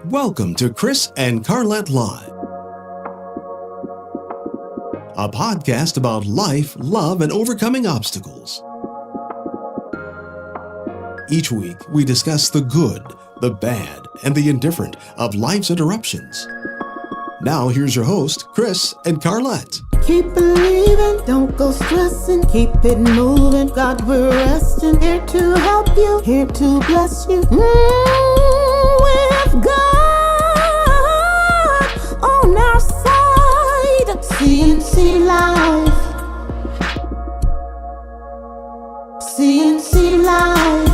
Welcome to Chris and Carlette Live, a podcast about life, love, and overcoming obstacles. Each week, we discuss the good, the bad, and the indifferent of life's interruptions. Now, here's your host, Chris and Carlette. Keep believing, don't go stressing, keep it moving. God, we're resting, here to help you, here to bless you. With God on our side, CNC Live, CNC Live,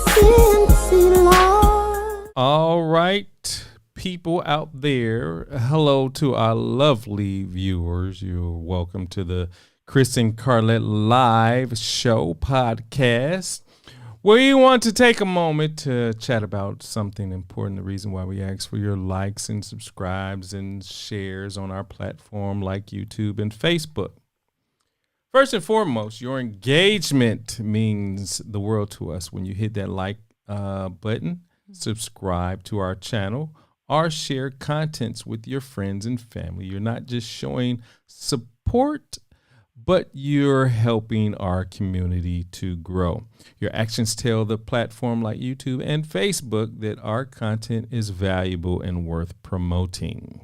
CNC Live. All right, people out there, hello to our lovely viewers. You're welcome to the Chris and Carlette Live show podcast, where you want to take a moment to chat about something important, the reason why we ask for your likes and subscribes and shares on our platform like YouTube and Facebook. First and foremost, your engagement means the world to us. When you hit that like button, subscribe to our channel, or share contents with your friends and family. You're not just showing support, but you're helping our community to grow. Your actions tell the platform like YouTube and Facebook that our content is valuable and worth promoting.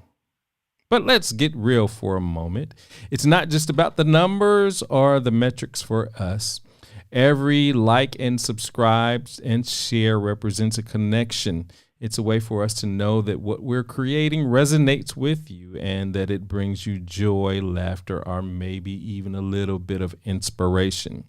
But let's get real for a moment. It's not just about the numbers or the metrics for us. Every like and subscribe and share represents a connection. It's a way for us to know that what we're creating resonates with you and that it brings you joy, laughter, or maybe even a little bit of inspiration.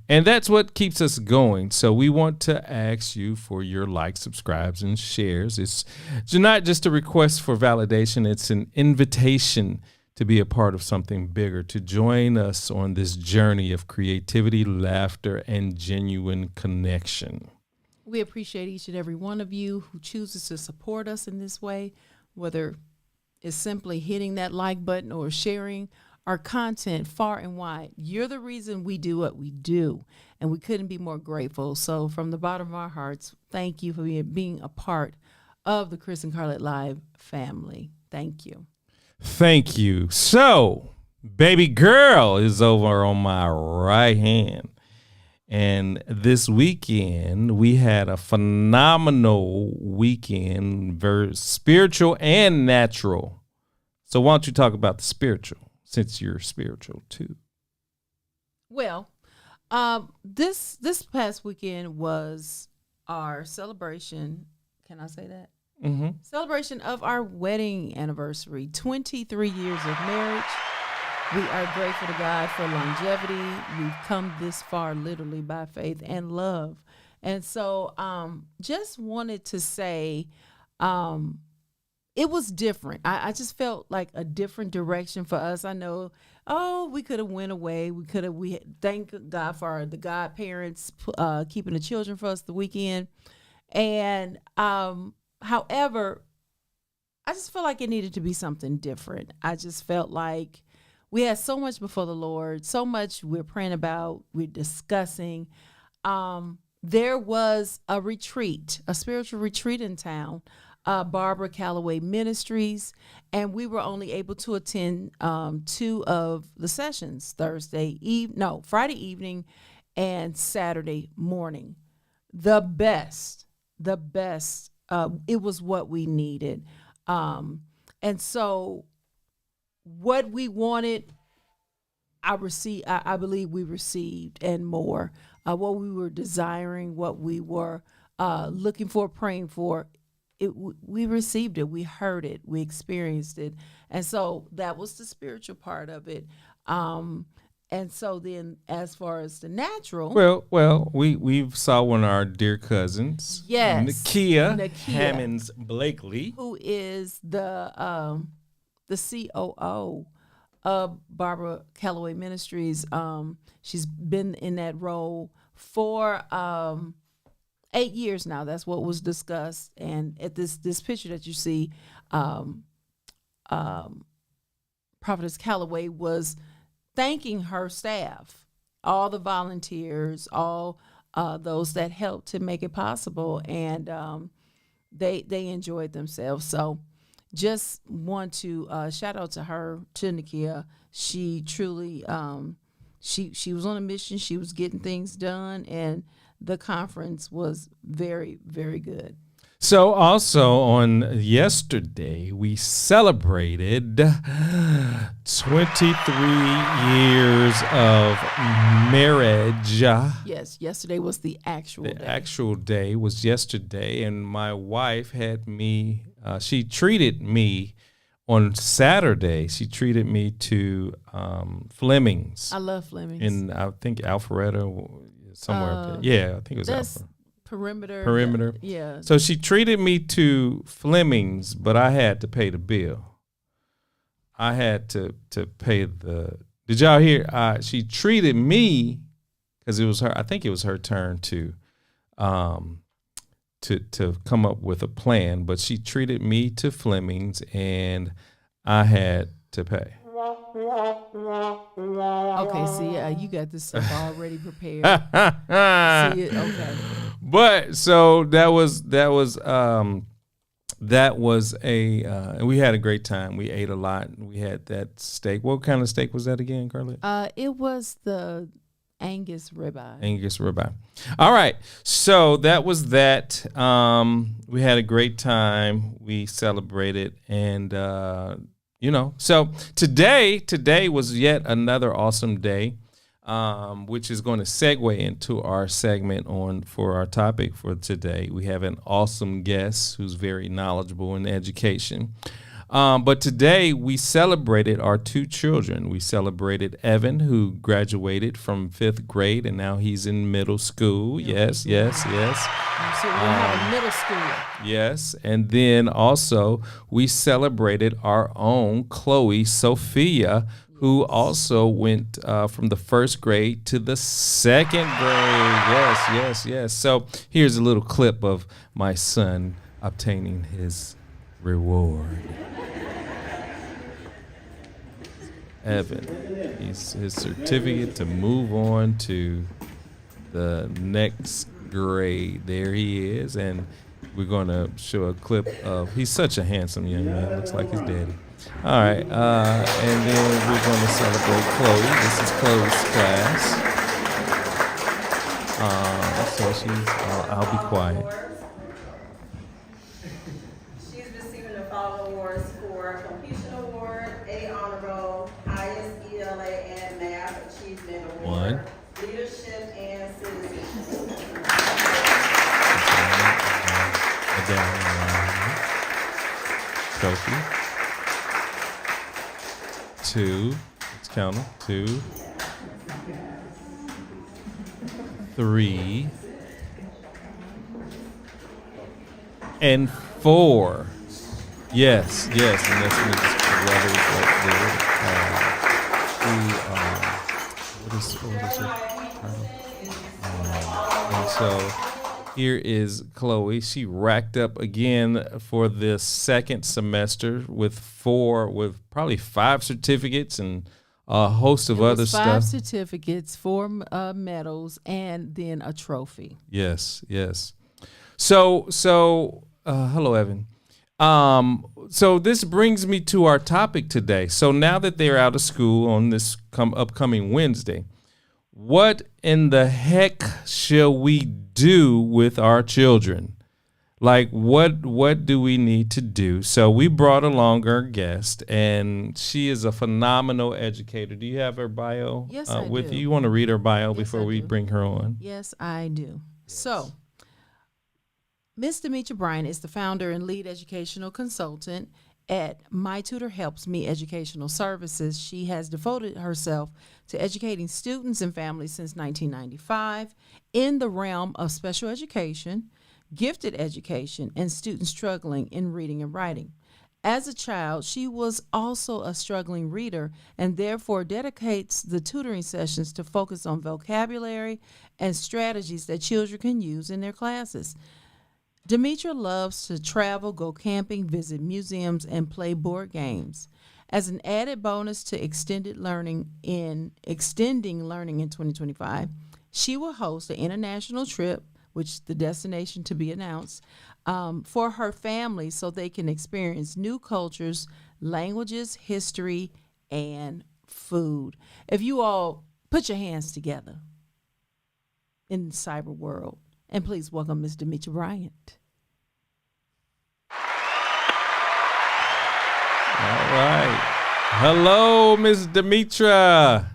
And that's what keeps us going. So we want to ask you for your likes, subscribes, and shares. It's not just a request for validation. It's an invitation to be a part of something bigger, to join us on this journey of creativity, laughter, and genuine connection. We appreciate each and every one of you who chooses to support us in this way, whether it's simply hitting that like button or sharing our content far and wide. You're the reason we do what we do, and we couldn't be more grateful. So from the bottom of our hearts, thank you for being a part of the Chris and Carlette Live family. Thank you. Thank you. So, baby girl is over on my right hand. And this weekend, we had a phenomenal weekend, very spiritual and natural. So why don't you talk about the spiritual, since you're spiritual too? Well, this past weekend was our celebration. Can I say that? Mm-hmm. Celebration of our wedding anniversary, 23 years of marriage. We are grateful to God for longevity. We've come this far literally by faith and love. And so just wanted to say it was different. I just felt like a different direction for us. I know, we could have went away. We thank God for the godparents keeping the children for us the weekend. And however, I just felt like it needed to be something different. I just felt like we had so much before the Lord, so much we're praying about, we're discussing. There was a retreat, a spiritual retreat in town, Barbara Calloway Ministries, and we were only able to attend 2 of the sessions, Friday evening and Saturday morning. The best. It was what we needed. And so what we wanted, I believe we received, and more. What we were desiring, what we were looking for, praying for, we received it. We heard it. We experienced it. And so that was the spiritual part of it. And so then as far as the natural. Well, we've saw one of our dear cousins. Yes. Nakia Hammonds Blakely. Who is the COO of Barbara Calloway Ministries. She's been in that role for 8 years now. That's what was discussed. And at this picture that you see, Prophetess Calloway was thanking her staff, all the volunteers, all those that helped to make it possible, and they enjoyed themselves. So just want to shout out to her, to Nakia. She truly she was on a mission. She was getting things done, and the conference was very, very good. So also on yesterday, we celebrated 23 years of marriage. Yes, yesterday was the actual day. The actual day was yesterday, and my wife had me, she treated me on Saturday. She treated me to Fleming's. I love Fleming's. In, I think, Alpharetta, somewhere up there. Yeah, I think it was that's Alpharetta. Perimeter. Yeah. So she treated me to Fleming's, but I had to pay the bill. I had to pay the. Did y'all hear? She treated me because it was her. I think it was her turn to come up with a plan, but she treated me to Fleming's, and I had to pay. Okay, see, you got this stuff already prepared. See it? Okay. But so that was a we had a great time. We ate a lot. We had that steak. What kind of steak was that again, Carlette? It was the Angus ribeye. Angus ribeye. All right. So that was that. We had a great time. We celebrated, and so today was yet another awesome day, which is going to segue into our segment for our topic for today. We have an awesome guest who's very knowledgeable in education. But today we celebrated our two children. We celebrated Evan, who graduated from 5th grade, and now he's in middle school. Yes. So we have a middle schooler. Yes, and then also we celebrated our own Chloe Sophia, who also went from the 1st grade to the 2nd grade. Yes. So here's a little clip of my son obtaining his reward. Evan, his certificate to move on to the next grade. There he is, and we're going to show a clip of, he's such a handsome young man, looks like his daddy. All right, and then we're going to celebrate Chloe. This is Chloe's class. So I'll be quiet. She's receiving the following awards for Completion Award, A Honor Roll, Highest ELA and Math Achievement Award, 1. Leadership and Citizenship. Trophy. 2. Let's count them. 2, 3, and 4. Yes, and that's Mrs. Brothers right there. What is her title? And so here is Chloe. She racked up again for the 2nd semester with probably 5 certificates and a host of other stuff. 5 certificates, 4 medals, and then a trophy. Yes. So hello, Evan. So this brings me to our topic today. So now that they're out of school on this upcoming Wednesday, what in the heck shall we do with our children? Like, what do we need to do? So we brought along our guest, and she is a phenomenal educator. Do you have her bio with do. you? You want to read her bio Yes, before I we do. bring her on? Yes, I do. So, Miss Demitra Bryant is the founder and lead educational consultant at My Tutor Helps Me Educational Services. She has devoted herself to educating students and families since 1995 in the realm of special education, gifted education, and students struggling in reading and writing. As a child, she was also a struggling reader and therefore dedicates the tutoring sessions to focus on vocabulary and strategies that children can use in their classes. Demitria loves to travel, go camping, visit museums, and play board games. As an added bonus to extending learning in 2025, she will host an international trip, which the destination to be announced, for her family so they can experience new cultures, languages, history, and food. If you all put your hands together in the cyber world, and please welcome Ms. Demitra Bryant. All right. Hello, Ms. Demitra.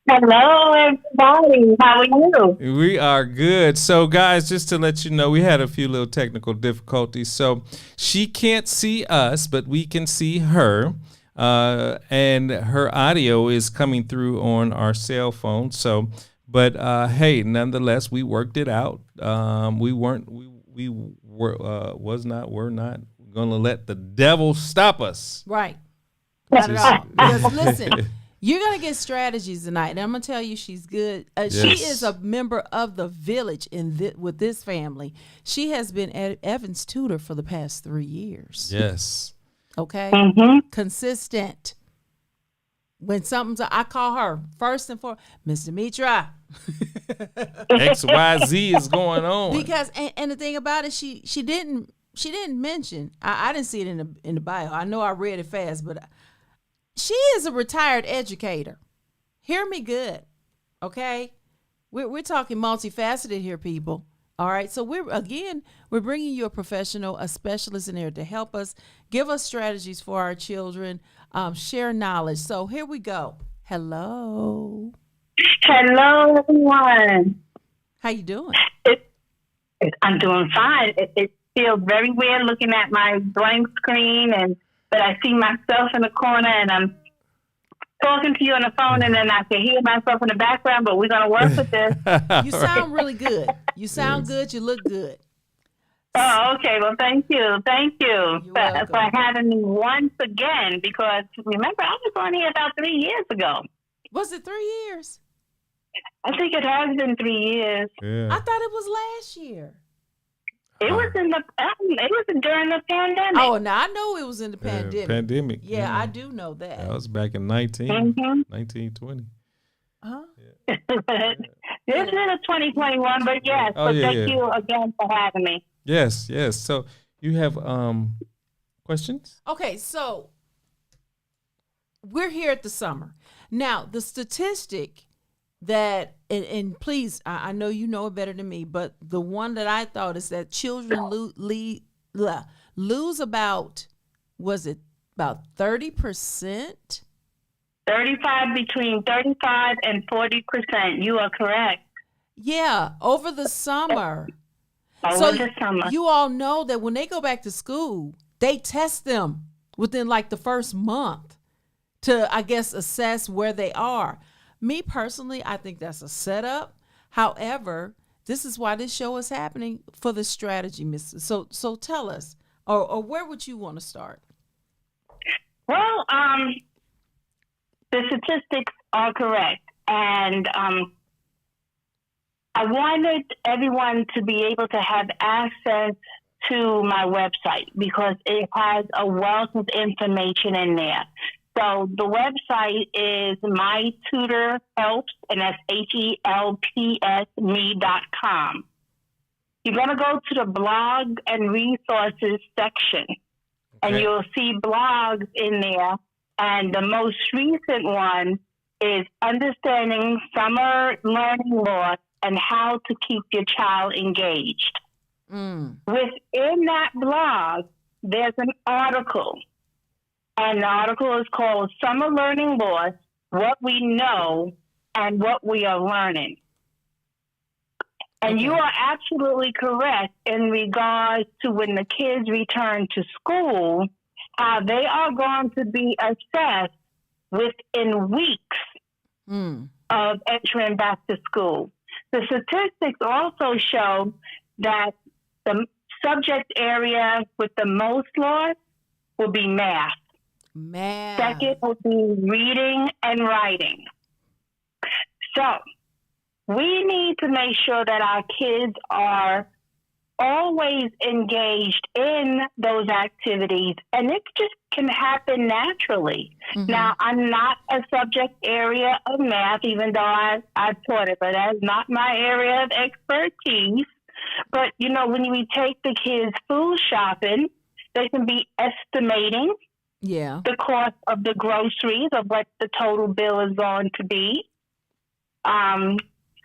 Hello, everybody. How are you? We are good. So, guys, just to let you know, we had a few little technical difficulties. So, she can't see us, but we can see her. And her audio is coming through on our cell phone. So, but hey, nonetheless, we worked it out. We were not going to let the devil stop us. Right. Not at all. Because listen, you're going to get strategies tonight. And I'm going to tell you she's good. She is a member of the village with this family. She has been Evan's tutor for the past 3 years. Yes. Okay? Mm-hmm. Consistent. When I call her first and foremost, Miss Demitra. XYZ is going on. Because, and the thing about it, she didn't mention, I didn't see it in the bio. I know I read it fast, but she is a retired educator. Hear me good, okay? We're talking multifaceted here, people. All right, so we're bringing you a professional, a specialist in there to help us, give us strategies for our children, share knowledge. So here we go. Hello. Hello, everyone. How you doing? I'm doing fine. It feels very weird looking at my blank screen, but I see myself in the corner, and I'm talking to you on the phone, and then I can hear myself in the background, but we're going to work with this. You sound really good. You sound good. You look good. Oh, okay. Well, thank you. Thank you welcome. for having me once again, because remember, I was on here about 3 years ago. Was it 3 years? I think it has been 3 years. Yeah. I thought it was last year. It was during the pandemic. Oh, now I know it was in the pandemic. Yeah, Yeah, I do know that. That was back in 1920. Huh? This is 2021, but yes. Thank you again for having me. Yes. So you have questions? Okay, so we're here at the summer. Now, the statistic that, and please, I know you know it better than me, but the one that I thought is that children lose about, was it about 30%? Between 35 and 40%. You are correct. Yeah, over the summer. The summer. You all know that when they go back to school, they test them within like the first month to, I guess, assess where they are. Me personally, I think that's a setup. However, this is why this show is happening, for the strategy, Mrs. So tell us, or where would you want to start? Well, the statistics are correct, and I wanted everyone to be able to have access to my website because it has a wealth of information in there. So the website is mytutorhelps, and that's HELPS.me.com. You're going to go to the blog and resources section, and you'll see blogs in there. And the most recent one is Understanding Summer Learning Loss and How to Keep Your Child Engaged. Within that blog, there's an article. And the article is called Summer Learning Loss, What We Know and What We Are Learning. And you are absolutely correct in regards to when the kids return to school, how they are going to be assessed within weeks of entering back to school. The statistics also show that the subject area with the most loss will be math. Second will be reading and writing. So we need to make sure that our kids are always engaged in those activities, and it just can happen naturally. Mm-hmm. Now, I'm not a subject area of math, even though I've taught it, but that's not my area of expertise. But, you know, when we take the kids food shopping, they can be estimating Yeah. the cost of the groceries, of what the total bill is going to be.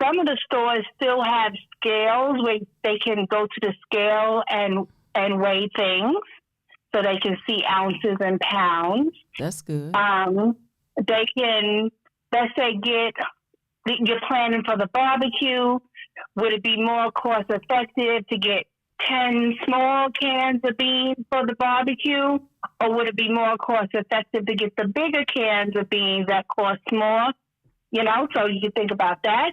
Some of the stores still have scales where they can go to the scale and weigh things so they can see ounces and pounds. That's good. They can, let's say, you're planning for the barbecue. Would it be more cost effective to get 10 small cans of beans for the barbecue? Or would it be more cost effective to get the bigger cans of beans that cost more? You know, so you can think about that.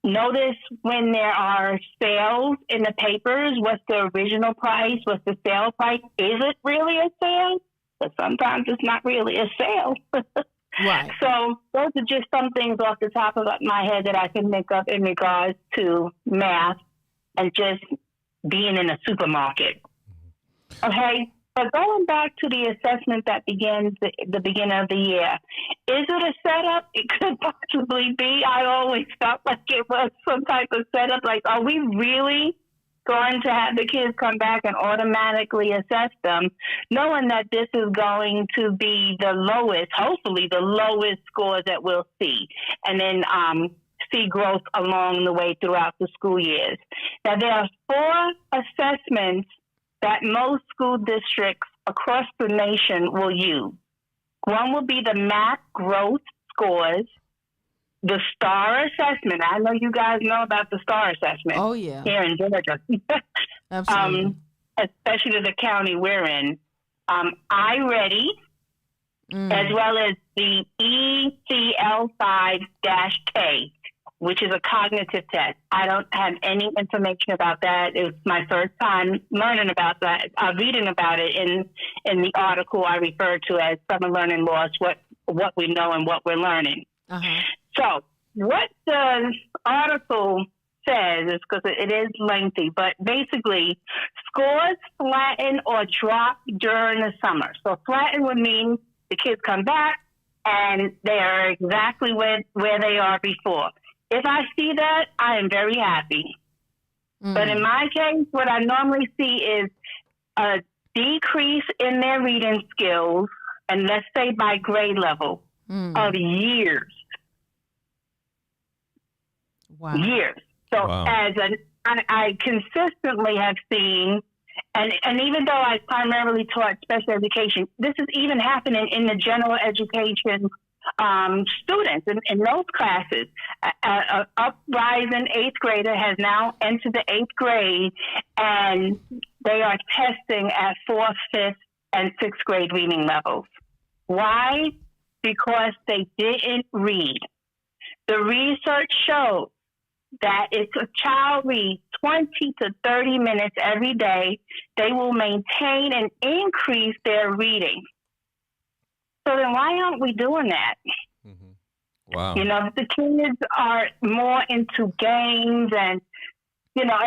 Notice when there are sales in the papers, what's the original price? What's the sale price? Is it really a sale? But sometimes it's not really a sale. Right. So those are just some things off the top of my head that I can think of in regards to math and just being in a supermarket. Okay? But going back to the assessment that begins the beginning of the year, is it a setup? It could possibly be. I always felt like it was some type of setup. Like, are we really going to have the kids come back and automatically assess them, knowing that this is going to be the lowest, hopefully the lowest scores that we'll see, and then see growth along the way throughout the school years? Now, there are 4 assessments that most school districts across the nation will use. One will be the math growth scores, the STAR assessment. I know you guys know about the STAR assessment. Oh, yeah. Here in Georgia. Absolutely. Especially the county we're in. iReady, as well as the ECL5-K, which is a cognitive test. I don't have any information about that. It was my first time learning about that, reading about it in the article I referred to as Summer Learning Loss, what we know and what we're learning. Uh-huh. So what the article says is, because it is lengthy, but basically scores flatten or drop during the summer. So flatten would mean the kids come back and they are exactly where they are before. If I see that, I am very happy. But in my case, what I normally see is a decrease in their reading skills, and let's say by grade level, of years. Wow. Years. So Wow. I consistently have seen, and even though I primarily taught special education, this is even happening in the general education students in those classes. A uprising 8th grader has now entered the 8th grade, and they are testing at 4th, 5th, and 6th grade reading levels. Why? Because they didn't read. The research shows that if a child reads 20 to 30 minutes every day, they will maintain and increase their reading. So then why aren't we doing that? Mm-hmm. Wow. You know, the kids are more into games and, you know,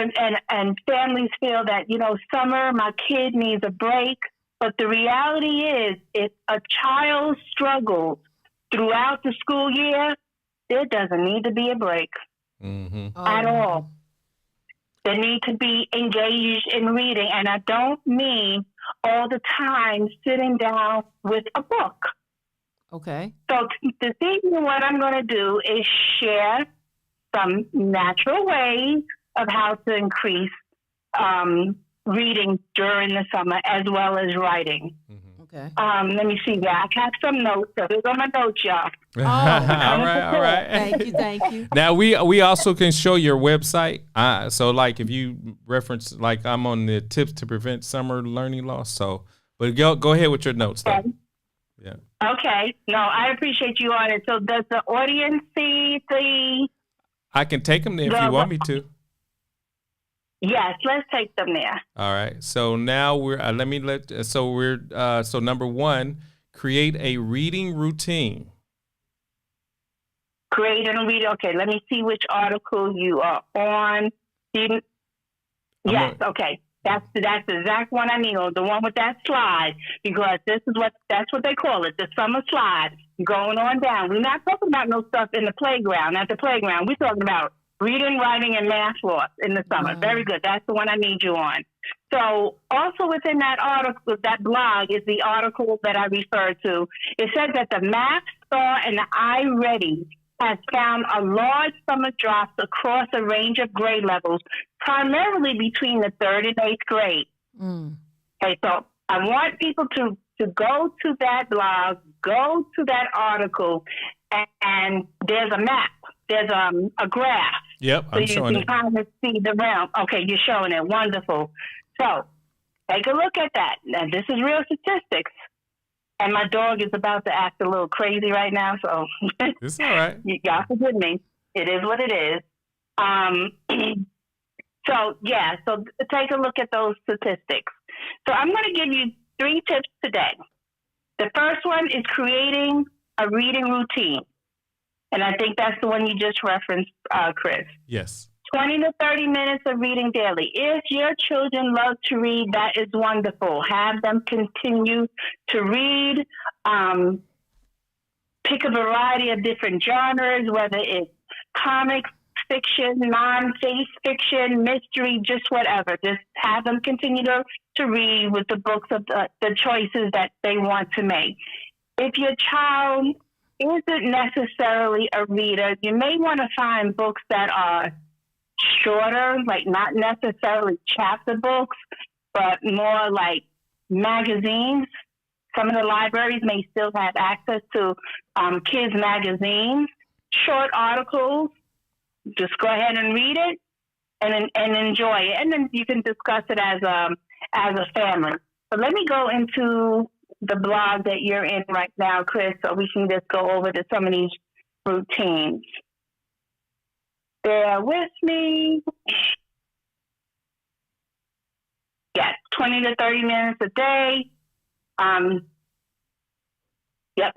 and families feel that, you know, summer, my kid needs a break. But the reality is, if a child struggles throughout the school year, there doesn't need to be a break at all. They need to be engaged in reading. And I don't mean all the time sitting down with a book. Okay. So this evening, what I'm going to do is share some natural ways of how to increase reading during the summer, as well as writing. Okay. Let me see. Yeah, I have some notes. So here's on my notes, y'all. All right. Thank you. Now we also can show your website. So like if you reference, like I'm on the tips to prevent summer learning loss. So, but go ahead with your notes though. Okay. Yeah. Okay. No, I appreciate you on it. So does the audience see the? I can take them there if you want me to. Yes, let's take them there. All right. So now we're so number 1, create a reading routine. Create and read. Okay, let me see which article you are on. You, yes, okay. That's the exact one I mean, or the one with that slide, because that's what they call it, the summer slide, going on down. We're not talking about no stuff in the playground. At the playground, we're talking about reading, writing, and math loss in the summer. Wow. Very good. That's the one I need you on. So also within that article, that blog is the article that I referred to. It says that the Math Star and the iReady has found a large summer drops across a range of grade levels, primarily between the 3rd and 8th grade. Okay, so I want people to go to that blog, go to that article, and there's a map. There's a graph. Yep, so I'm showing you it. can kind of see the realm. Okay, you're showing it. Wonderful. So take a look at that. Now, this is real statistics. And my dog is about to act a little crazy right now, so It's all right. y'all forgive me. It is what it is. So take a look at those statistics. So I'm going to give you 3 tips today. The first one is creating a reading routine. And I think that's the one you just referenced, Chris. Yes. 20 to 30 minutes of reading daily. If your children love to read, that is wonderful. Have them continue to read. Pick a variety of different genres, whether it's comics, fiction, non-faith fiction, mystery, just whatever. Just have them continue to read with the books of the choices that they want to make. If your child isn't necessarily a reader, you may want to find books that are shorter, like not necessarily chapter books, but more like magazines. Some of the libraries may still have access to kids' magazines, short articles. Just go ahead and read it and enjoy it, and then you can discuss it as a family. But let me go into the blog that you're in right now, Chris, so we can just go over to some of these routines. Bear with me. Yes, 20 to 30 minutes a day.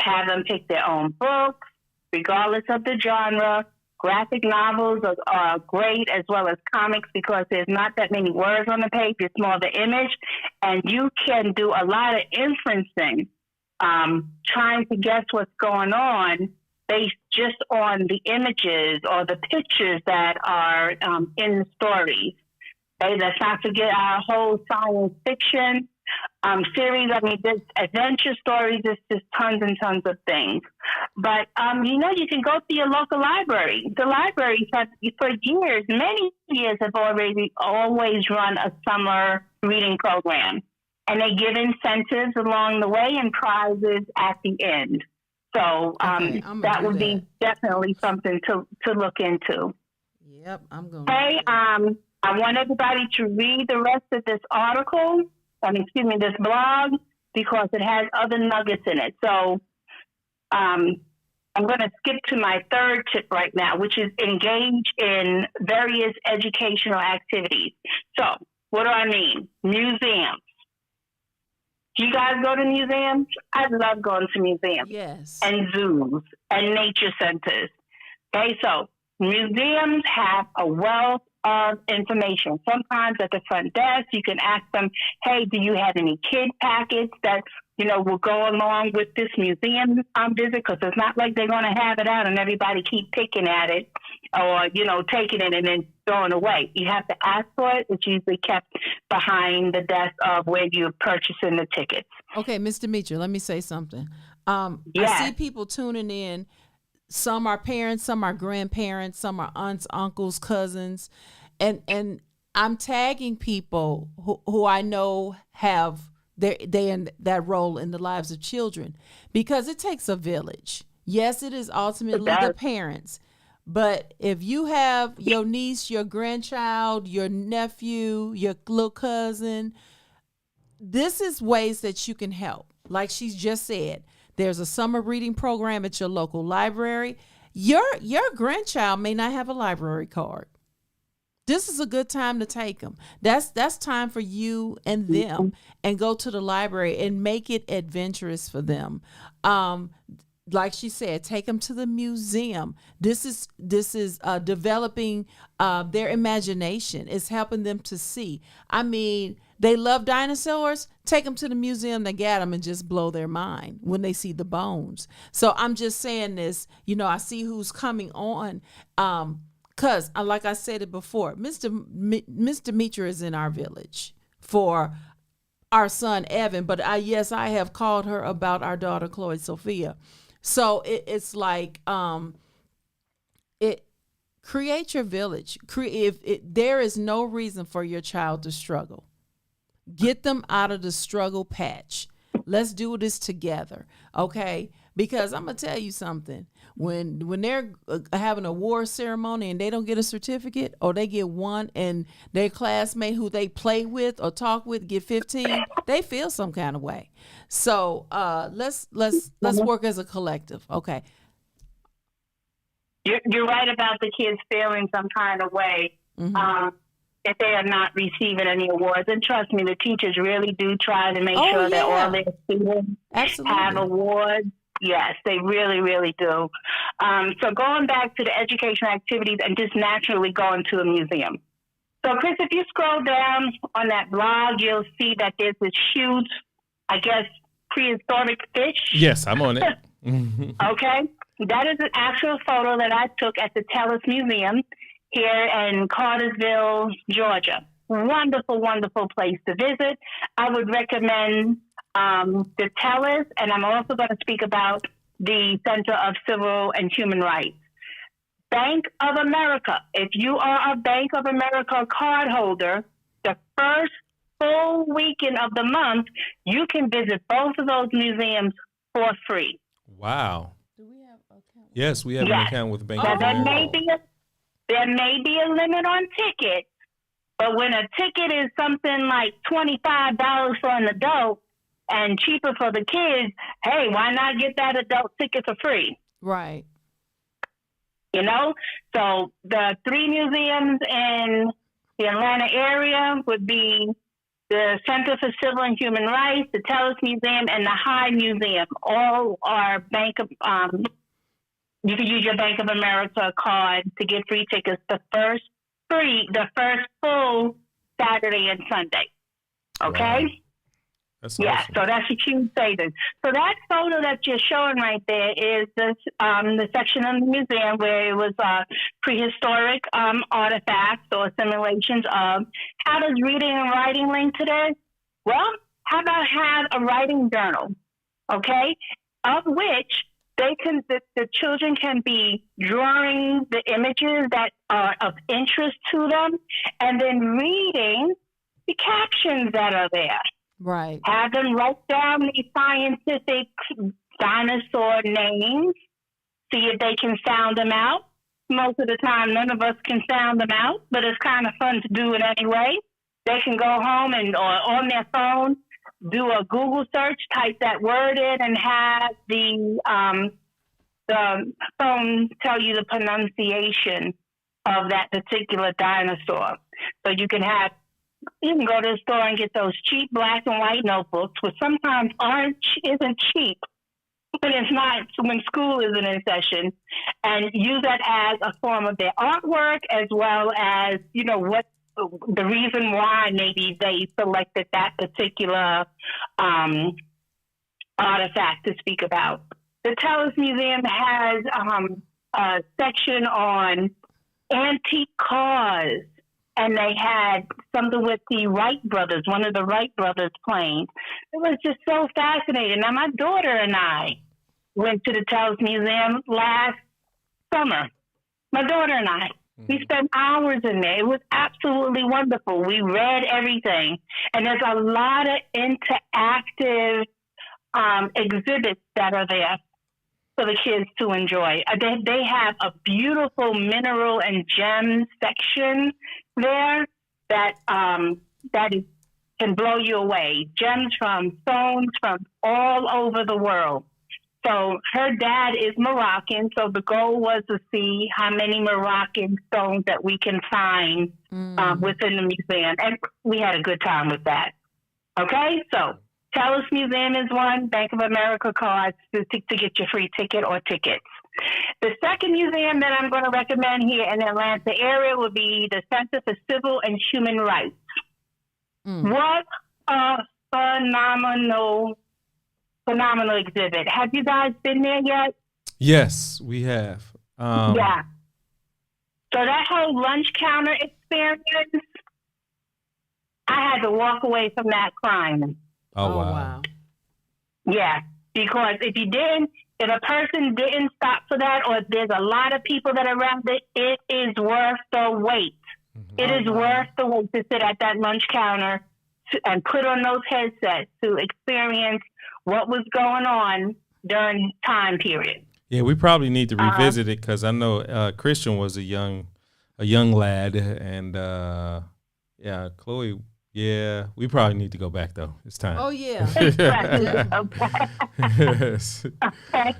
Have them pick their own books, regardless of the genre. Graphic novels are great, as well as comics, because there's not that many words on the page. It's more of the image. And you can do a lot of inferencing, trying to guess what's going on based just on the images or the pictures that are in the stories. Okay, let's not forget our whole science fiction series. I mean, there's adventure stories. There's just tons and tons of things. But, you can go to your local library. The libraries have, for years, many years, have always run a summer reading program. And they give incentives along the way and prizes at the end. So that would be definitely something to look into. Yep, I'm going. Hey, I want everybody to read the rest of this article. This blog, because it has other nuggets in it. So I'm going to skip to my 3rd tip right now, which is engage in various educational activities. So what do I mean? Museums. Do you guys go to museums? I love going to museums. Yes. And zoos and nature centers. Okay, so museums have a wealth of information. Sometimes at the front desk, you can ask them, hey, do you have any kid packets that, will go along with this museum visit? Because it's not like they're going to have it out and everybody keep picking at it or, taking it and then throwing away. You have to ask for it. It's usually kept behind the desk of where you're purchasing the tickets. Okay, Ms. Demitria, let me say something. I see people tuning in. Some are parents, some are grandparents, some are aunts, uncles, cousins. And I'm tagging people who I know have they in that role in the lives of children, because it takes a village. Yes, it is ultimately the parents. But if you have your niece, your grandchild, your nephew, your little cousin, this is ways that you can help. Like she's just said, there's a summer reading program at your local library. Your grandchild may not have a library card. This is a good time to take them. That's time for you and them, and go to the library and make it adventurous for them. like she said, take them to the museum. This is developing their imagination. It's helping them to see. I mean, they love dinosaurs. Take them to the museum to get them and just blow their mind when they see the bones. So I'm just saying this. I see who's coming on. Because, like I said it before, Miss Demitra is in our village for our son Evan, but yes, I have called her about our daughter Chloe Sophia. So it's like create your village. There is no reason for your child to struggle. Get them out of the struggle patch. Let's do this together, okay? Because I'm gonna tell you something. When they're having a award ceremony and they don't get a certificate, or they get one and their classmate who they play with or talk with get 15, they feel some kind of way. So let's work as a collective. Okay. You're right about the kids feeling some kind of way if they are not receiving any awards. And trust me, the teachers really do try to make sure that all their students have awards. Yes, they really, really do. So going back to the educational activities and just naturally going to a museum. So, Chris, if you scroll down on that blog, you'll see that there's this huge, I guess, prehistoric fish. Yes, I'm on it. Okay. That is an actual photo that I took at the Tellus Museum here in Cartersville, Georgia. Wonderful, wonderful place to visit. I would recommend the Tellus, and I'm also going to speak about the Center of Civil and Human Rights. Bank of America. If you are a Bank of America card holder, the first full weekend of the month, you can visit both of those museums for free. Wow. Do we have an account? Yes, we have an account with Bank Now, of there America. may be a limit on tickets, but when a ticket is something like $25 for an adult and cheaper for the kids, hey, why not get that adult ticket for free? Right. So the 3 museums in the Atlanta area would be the Center for Civil and Human Rights, the Tellus Museum, and the High Museum. All are you can use your Bank of America card to get free tickets the first full Saturday and Sunday. Okay? Wow. That's yeah, awesome. so that's a huge savings. So that photo that you're showing right there is the section of the museum where it was prehistoric artifacts or simulations of. How does reading and writing link today? Well, how about have a writing journal, okay, of which the children can be drawing the images that are of interest to them and then reading the captions that are there. Right. Have them write down these scientific dinosaur names, see if they can sound them out. Most of the time, none of us can sound them out, but it's kind of fun to do it anyway. They can go home or on their phone, do a Google search, type that word in, and have the phone tell you the pronunciation of that particular dinosaur. So you can go to the store and get those cheap black and white notebooks, which sometimes isn't cheap, but it's not when school isn't in session, and use that as a form of their artwork, as well as, what the reason why maybe they selected that particular artifact to speak about. The Tellus Museum has a section on antique cars, and they had something with the Wright brothers, one of the Wright brothers planes. It was just so fascinating. Now, my daughter and I went to the Tellus Museum last summer. My daughter and I. We spent hours in there. It was absolutely wonderful. We read everything. And there's a lot of interactive exhibits that are there for the kids to enjoy. They have a beautiful mineral and gem section there that can blow you away. Gems from stones from all over the world. So her dad is Moroccan, so the goal was to see how many Moroccan stones that we can find within the museum. And we had a good time with that. Okay, so Telus Museum is one. Bank of America cards to get your free ticket or tickets. The second museum that I'm going to recommend here in the Atlanta area would be the Center for Civil and Human Rights. What a phenomenal exhibit. Have you guys been there yet? Yes, we have. Yeah. So that whole lunch counter experience, I had to walk away from that crying. Oh, wow. Yeah, because if a person didn't stop for that, or if there's a lot of people that are around it is worth the wait. It is worth the wait to sit at that lunch counter and put on those headsets to experience what was going on during time period. Yeah, we probably need to revisit it because I know Christian was a young lad, and Chloe. Yeah, we probably need to go back though. It's time. Oh yeah. Yes. Okay.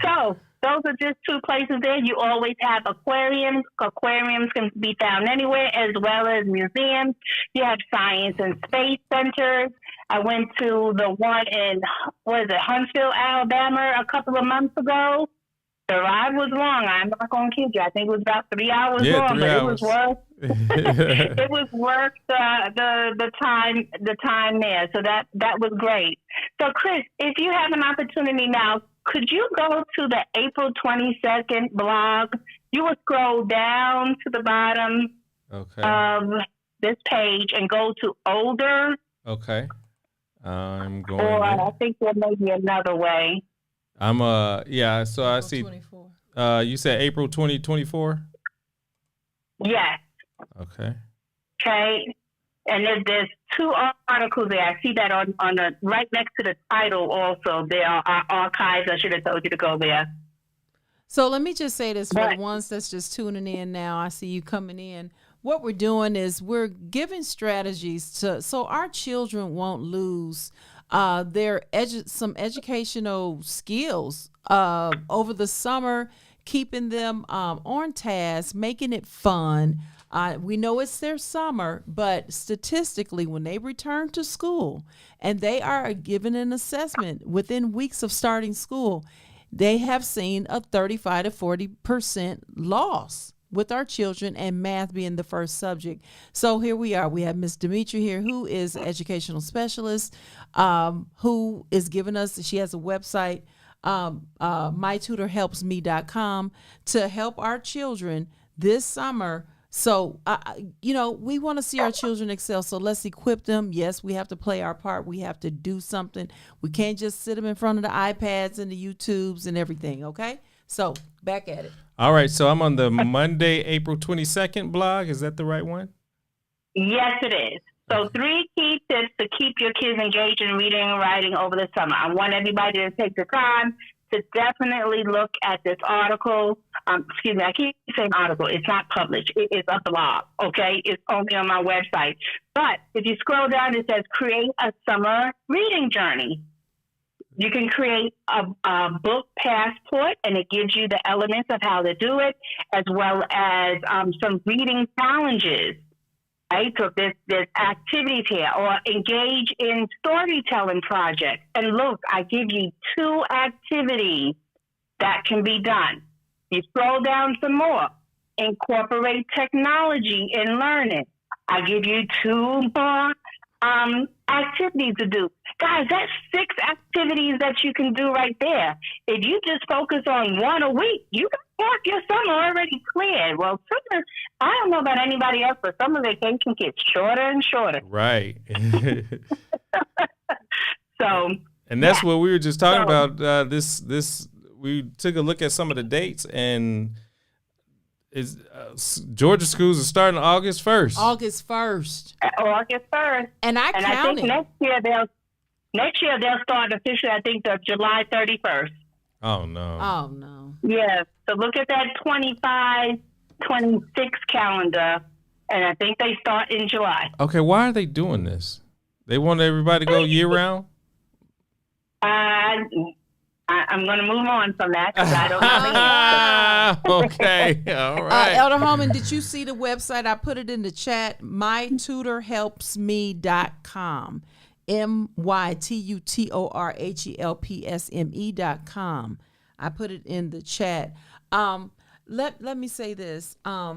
So those are just two places there. You always have aquariums. Aquariums can be found anywhere, as well as museums. You have science and space centers. I went to the one in, Huntsville, Alabama a couple of months ago. The ride was long. I'm not going to kid you. I think it was about 3 hours long, but it was worth it was worth the time there. So that was great. So Chris, if you have an opportunity now, could you go to the April 22nd blog? You will scroll down to the bottom of this page and go to older. Okay. I'm going. Or I think there may be another way. I'm so I see 24. You said April 2024? Yes. Okay. Okay. And there's two articles there. I see that on the right next to the title also. There are archives. I should have told you to go there. So let me just say this for the ones that's just tuning in now. I see you coming in. What we're doing is we're giving strategies so our children won't lose their some educational skills over the summer, keeping them on task, making it fun. We know it's their summer, but statistically, when they return to school and they are given an assessment within weeks of starting school, they have seen a 35 to 40% loss with our children, and math being the first subject. So here we are. We have Miss Demitria here, who is an educational specialist, who is giving us, she has a website, mytutorhelpsme.com, to help our children this summer. So, we want to see our children excel. So let's equip them. Yes, we have to play our part. We have to do something. We can't just sit them in front of the iPads and the YouTubes and everything. Okay. So back at it. All right. So I'm on the Monday, April 22nd blog. Is that the right one? Yes, it is. So 3 key tips to keep your kids engaged in reading and writing over the summer. I want everybody to take the time to definitely look at this article. Excuse me, I keep saying article. It's not published. It is a blog, okay? It's only on my website. But if you scroll down, it says create a summer reading journey. You can create a book passport, and it gives you the elements of how to do it, as well as some reading challenges. Right? So there's activities here, or engage in storytelling projects. And look, I give you 2 activities that can be done. You scroll down some more. Incorporate technology in learning. I give you 2 more activities to do. Guys, that's 6 activities that you can do right there. If you just focus on 1 a week, you can have your summer already cleared. Well, summer, I don't know about anybody else, but summer vacation gets shorter and shorter. Right. And that's what we were just talking about. This we took a look at some of the dates, and Georgia schools are starting August 1st. August 1st. And I think next year they'll start officially, I think, July 31st. Oh, no. Yeah. So look at that 25-26 calendar, and I think they start in July. Okay, why are they doing this? They want everybody to go year-round? I'm going to move on from that because I don't know the answer. Okay, all right. Elder Holman, did you see the website? I put it in the chat, mytutorhelpsme.com. mytutorhelpsme.com. I put it in the chat. Let me say this. I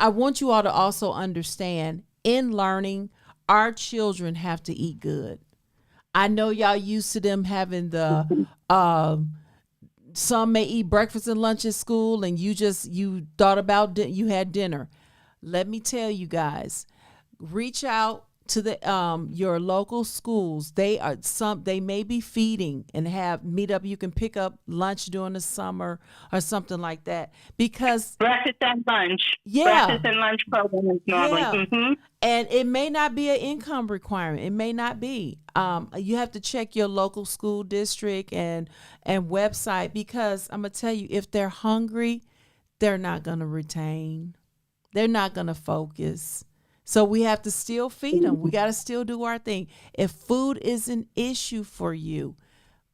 want you all to also understand, in learning, our children have to eat good. I know y'all used to them having the some may eat breakfast and lunch at school, and you thought about you had dinner. Let me tell you guys, reach out to the your local schools. They may be feeding and meet up. You can pick up lunch during the summer or something like that, because breakfast and lunch. Yeah. Breakfast and lunch program normally. Yeah. Mm-hmm. And it may not be an income requirement. It may not be. You have to check your local school district and website, because I'm going to tell you, if they're hungry, they're not going to retain. They're not going to focus. So we have to still feed them. We got to still do our thing. If food is an issue for you,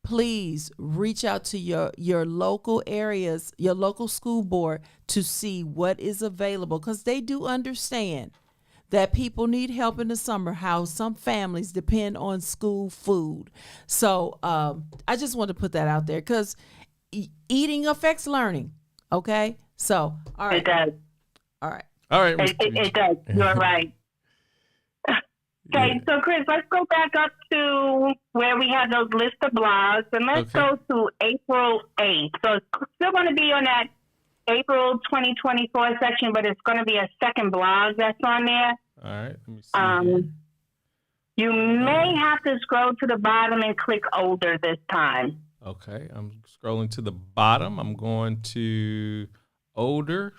please reach out to your local areas, your local school board, to see what is available, because they do understand that people need help in the summer, how some families depend on school food. So I just want to put that out there, because eating affects learning. Okay? So, all right. It does. All right. All right. It does. You're right. Okay, so Chris, let's go back up to where we have those list of blogs, and let's go to April 8th. So it's still going to be on that April 2024 section, but it's going to be a second blog that's on there. All right, let me see. You may have to scroll to the bottom and click older this time. Okay, I'm scrolling to the bottom. I'm going to older,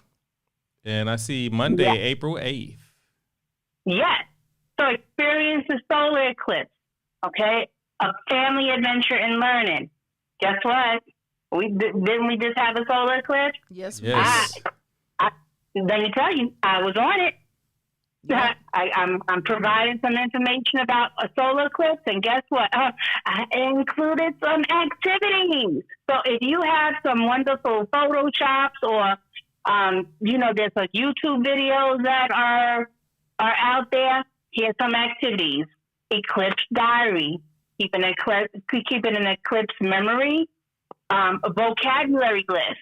and I see Monday, April 8th. Yes. So experience the solar eclipse, okay? A family adventure in learning. Guess what? Didn't we just have a solar eclipse? Yes. Let me tell you, I was on it. Yeah. I'm providing some information about a solar eclipse, and guess what? I included some activities. So if you have some wonderful Photoshops or, there's a YouTube videos that are out there. Here's some activities: eclipse diary, keep an eclipse memory, a vocabulary list.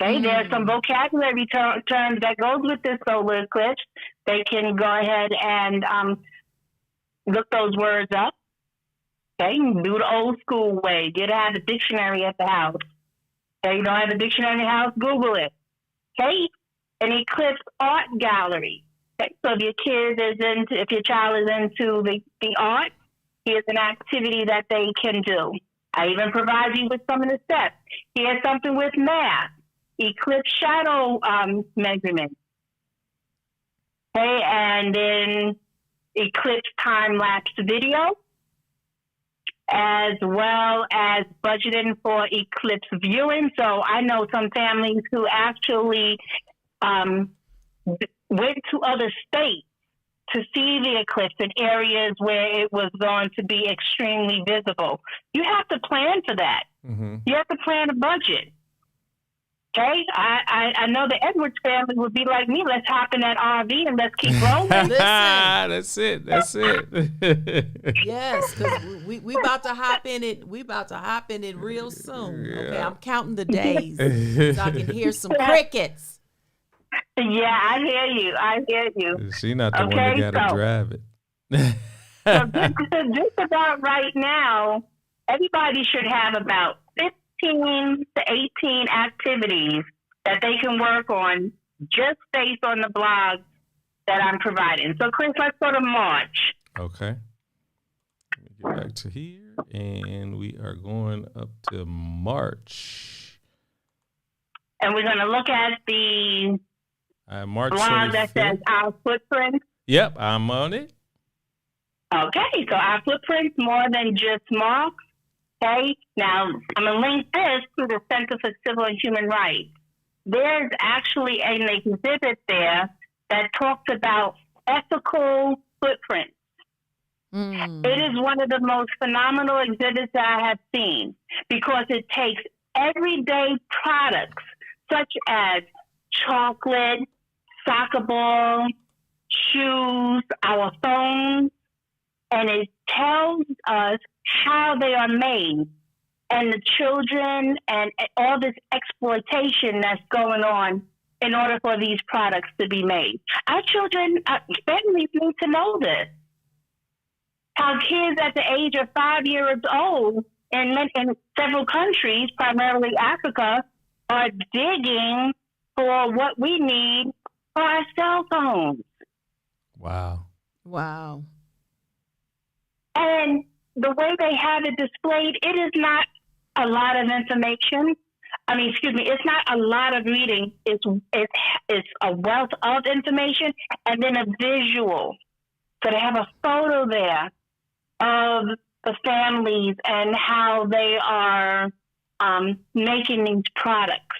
Okay, there's some vocabulary terms that goes with this solar eclipse. They can go ahead and look those words up. Okay, do the old school way. Get out a dictionary at the house. Okay, you don't have a dictionary in the house, Google it. Okay, an eclipse art gallery. Okay, so if your child is into the art, here's an activity that they can do. I even provide you with some of the steps. Here's something with math, eclipse shadow measurement. Okay, and then eclipse time-lapse video, as well as budgeting for eclipse viewing. So I know some families who actually went to other states to see the eclipse in areas where it was going to be extremely visible. You have to plan for that. Mm-hmm. You have to plan a budget. Okay? I know the Edwards family would be like me. Let's hop in that RV and let's keep rolling. That's it. Yes, because we about to hop in it. We about to hop in it real soon. Yeah. Okay, I'm counting the days so I can hear some crickets. Yeah, I hear you. She's not the one that got to drive it. So just about right now, everybody should have about 15 to 18 activities that they can work on just based on the blog that I'm providing. So, Chris, let's go to March. Okay. Let me get back to here, and we are going up to March. And we're going to look at the March blog 25th. that says Our Footprint. Yep, I'm on it. Okay, so Our Footprint, more than just marks. Okay, now I'm going to link this to the Center for Civil and Human Rights. There's actually an exhibit there that talks about ethical footprints. It is one of the most phenomenal exhibits that I have seen, because it takes everyday products such as chocolate, soccer ball, shoes, our phones, and it tells us how they are made and the children and all this exploitation that's going on in order for these products to be made. Our children, families need to know this. How kids at the age of 5 years old in several countries, primarily Africa, are digging for what we need for our cell phones. Wow. Wow. And the way they have it displayed, it is not a lot of information. It's not a lot of reading. It's a wealth of information and then a visual. So they have a photo there of the families and how they are making these products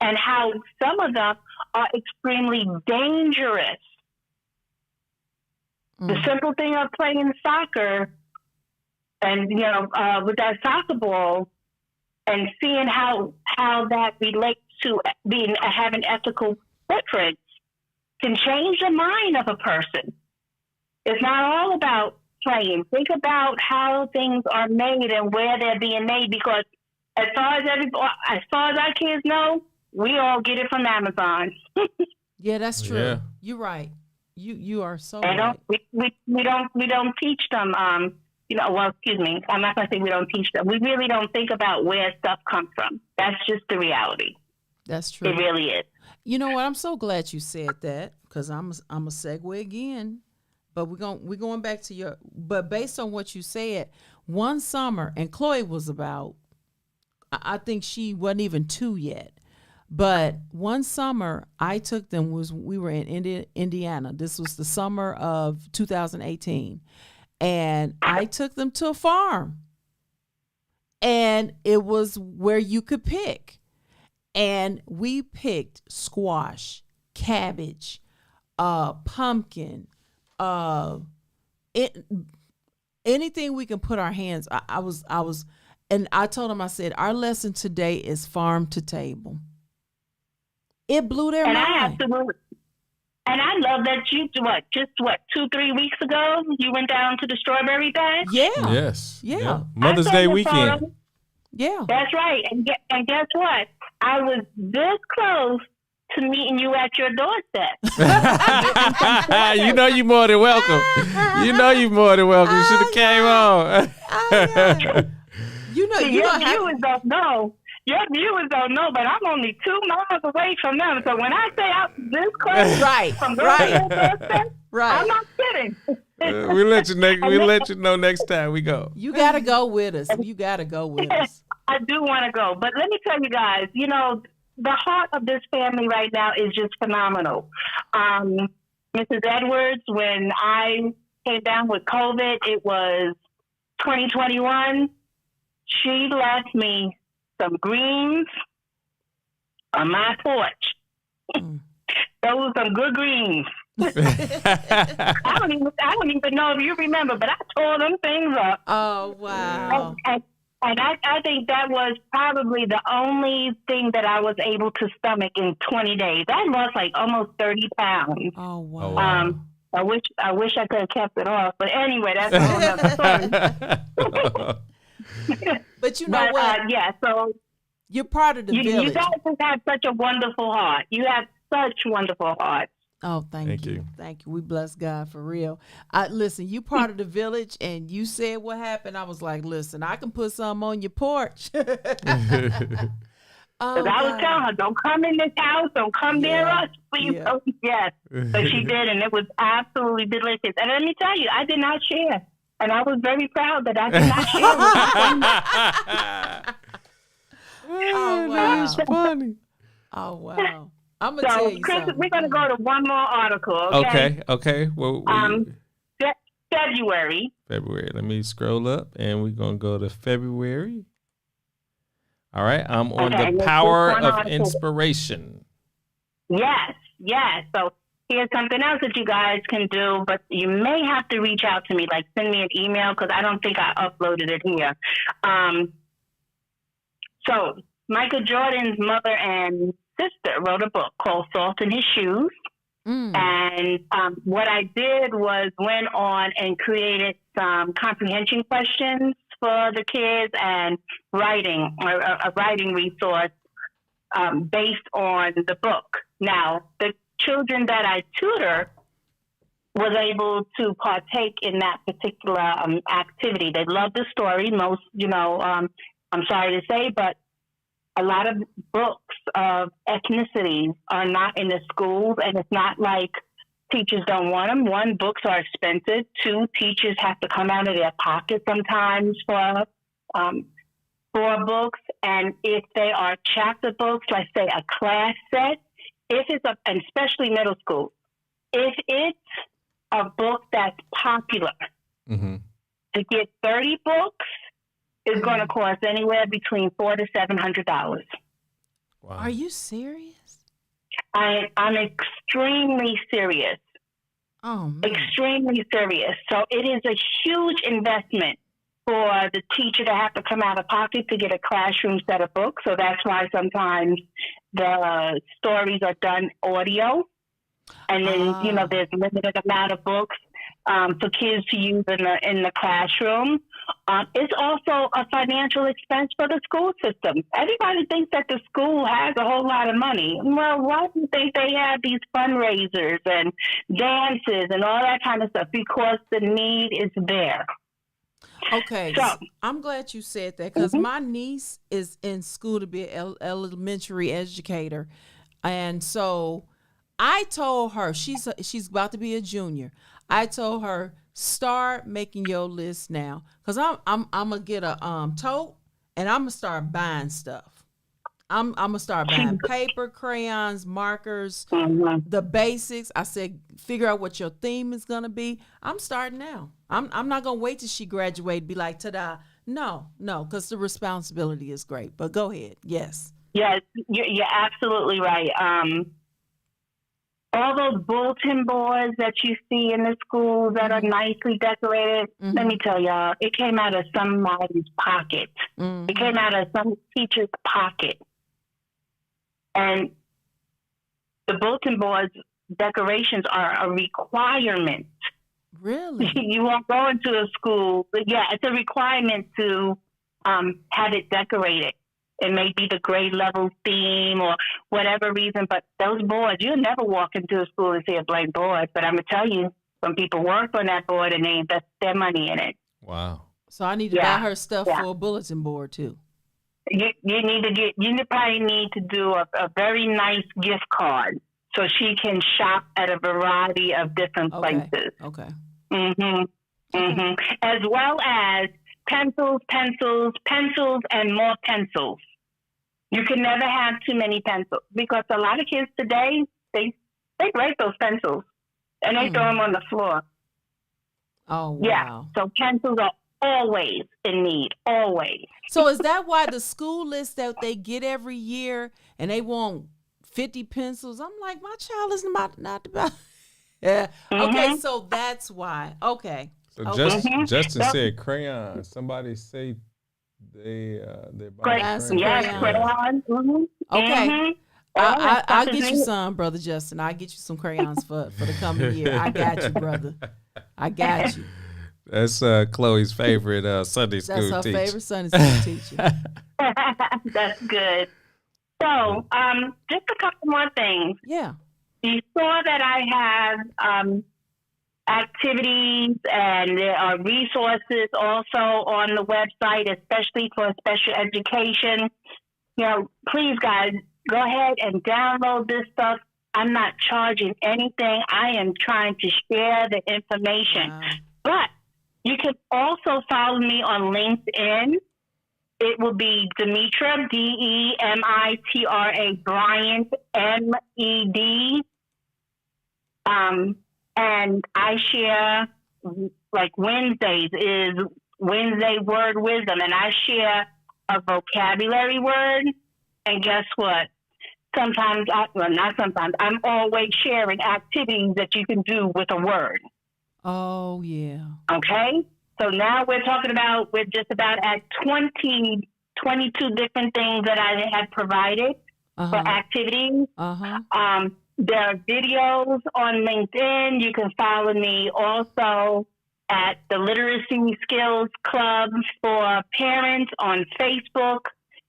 and how some of them are extremely dangerous. The simple thing of playing soccer and, with that soccer ball and seeing how that relates to having ethical footprints can change the mind of a person. It's not all about playing. Think about how things are made and where they're being made, because as far as our kids know, we all get it from Amazon. Yeah, that's true. Yeah. You're right. You are so We right. we don't teach them. Excuse me. I'm not going to say we don't teach them. We really don't think about where stuff comes from. That's just the reality. That's true. It really is. You know what? I'm so glad you said that, because I'm a segue again. But we're going back to but based on what you said, one summer, and Chloe was about, I think she wasn't even 2 yet. But one summer I took them, we were in Indiana. This was the summer of 2018. And I took them to a farm. And it was where you could pick. And we picked squash, cabbage, pumpkin, anything we can put our hands. And I told them, I said, our lesson today is farm to table. It blew their mind. And I love that you, 2-3 weeks ago, you went down to the strawberry patch? Yeah. Yes. Yeah. Mother's Day weekend. Yeah. That's right. And guess what? I was this close to meeting you at your doorstep. You know you more than welcome. You know you more than welcome. You should have came on. Your viewers don't know. Your viewers don't know, but I'm only 2 miles away from them. So when I say I'm this close from going to your doorstep, I'm not kidding. We'll let you know next time we go. You gotta go with us. You gotta go with us. I do want to go, but let me tell you guys, the heart of this family right now is just phenomenal. Mrs. Edwards, when I came down with COVID, it was 2021. She left me some greens on my porch. Those were some good greens. I don't even know if you remember, but I tore them things up. Oh, wow. And I think that was probably the only thing that I was able to stomach in 20 days. I lost like almost 30 pounds. Oh, wow. I wish I could have kept it off. But anyway, that's a whole other story. But you know what? So you're part of the village. You guys just have such a wonderful heart. You have such wonderful hearts. Oh, thank you. Thank you. We bless God for real. Listen, you part of the village, and you said what happened. I was like, listen, I can put some on your porch. I was telling her, don't come in this house, don't come near us, please. Yeah. Oh, yes. So she did, and it was absolutely delicious. And let me tell you, I did not share. And I was very proud that I did not share. Oh, wow. That's funny. Oh, wow. I'm going to tell you Chris, something. we're going to go to one more article, okay? Okay. Well, February. Let me scroll up, and we're going to go to February. All right. I'm on the power of inspiration. Yes. So here's something else that you guys can do, but you may have to reach out to me, like send me an email, because I don't think I uploaded it here. So Michael Jordan's mother and sister wrote a book called Salt in His Shoes. And what I did was went on and created some comprehension questions for the kids and writing, or a writing resource based on the book. Now, the children that I tutor was able to partake in that particular activity. They love the story. Most, I'm sorry to say, but a lot of books of ethnicities are not in the schools, and it's not like teachers don't want them. One, books are expensive. Two, teachers have to come out of their pocket sometimes for books. And if they are chapter books, like say a class set, if it's and especially middle school, if it's a book that's popular, to get 30 books is going to cost anywhere between $400 to $700. Wow. Are you serious? I'm extremely serious. Oh, man. Extremely serious. So it is a huge investment for the teacher to have to come out of pocket to get a classroom set of books. So that's why sometimes the stories are done audio. And then, there's a limited amount of books for kids to use in the classroom. It's also a financial expense for the school system. Everybody thinks that the school has a whole lot of money. Well, why do you think they have these fundraisers and dances and all that kind of stuff? Because the need is there. Okay, so I'm glad you said that, because my niece is in school to be an elementary educator. And so I told her, she's about to be a junior. I told her, start making your list now, because I'm gonna get a tote, and I'm gonna start buying stuff. I'm gonna start buying paper, crayons, markers, the basics. I said, figure out what your theme is gonna be. I'm starting now. I'm not gonna wait till she graduates, be like, ta-da. No, because the responsibility is great. But go ahead. Yes. Yes, you're absolutely right. All those bulletin boards that you see in the schools that are nicely decorated, let me tell y'all, it came out of somebody's pocket. It came out of some teacher's pocket. And the bulletin boards decorations are a requirement. Really? You won't go into a school, but yeah, it's a requirement to have it decorated. It may be the grade level theme or whatever reason, but those boards, you'll never walk into a school and see a blank board. But I'm going to tell you, some people work on that board and they invest their money in it. Wow. So I need to buy her stuff for a bulletin board too. You probably need to do a very nice gift card so she can shop at a variety of different places. Okay. As well as pencils, and more pencils. You can never have too many pencils, because a lot of kids today, they break those pencils and they throw them on the floor. Oh, wow. Yeah. So pencils are always in need, always. So is that why the school list that they get every year and they want 50 pencils? I'm like, my child is not about. Yeah. Okay. So that's why. Okay. So Justin said crayon. Somebody say they're buying crayons. Yes, crayons. Okay. I'll get you some, Brother Justin. I'll get you some crayons for the coming year. I got you, brother. I got you. That's Chloe's favorite Sunday school teacher. That's her favorite Sunday school teacher. That's good. So, just a couple more things. Yeah. You saw that I have activities, and there are resources also on the website, especially for special education. Please, guys, go ahead and download this stuff. I'm not charging anything. I am trying to share the information. Wow. But you can also follow me on LinkedIn. It will be Demitra, Demitra, Bryant, MED. And I share, like Wednesdays is Wednesday Word Wisdom, and I share a vocabulary word. And guess what? Not sometimes, I'm always sharing activities that you can do with a word. Oh, yeah. Okay? So now we're just about at 22 different things that I had provided for activities. There are videos on LinkedIn. You can follow me also at the Literacy Skills Club for Parents on Facebook.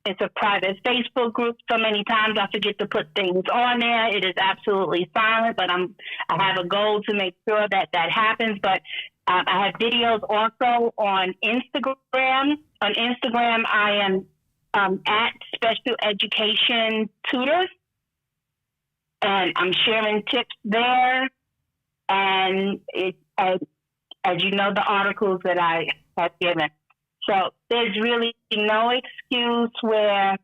It's a private Facebook group. So many times I forget to put things on there. It is absolutely silent, but I have a goal to make sure that happens. But I have videos also on Instagram. On Instagram, I am at Special Education Tutor, and I'm sharing tips there. And as you know, the articles that I have given. So there's really no excuse where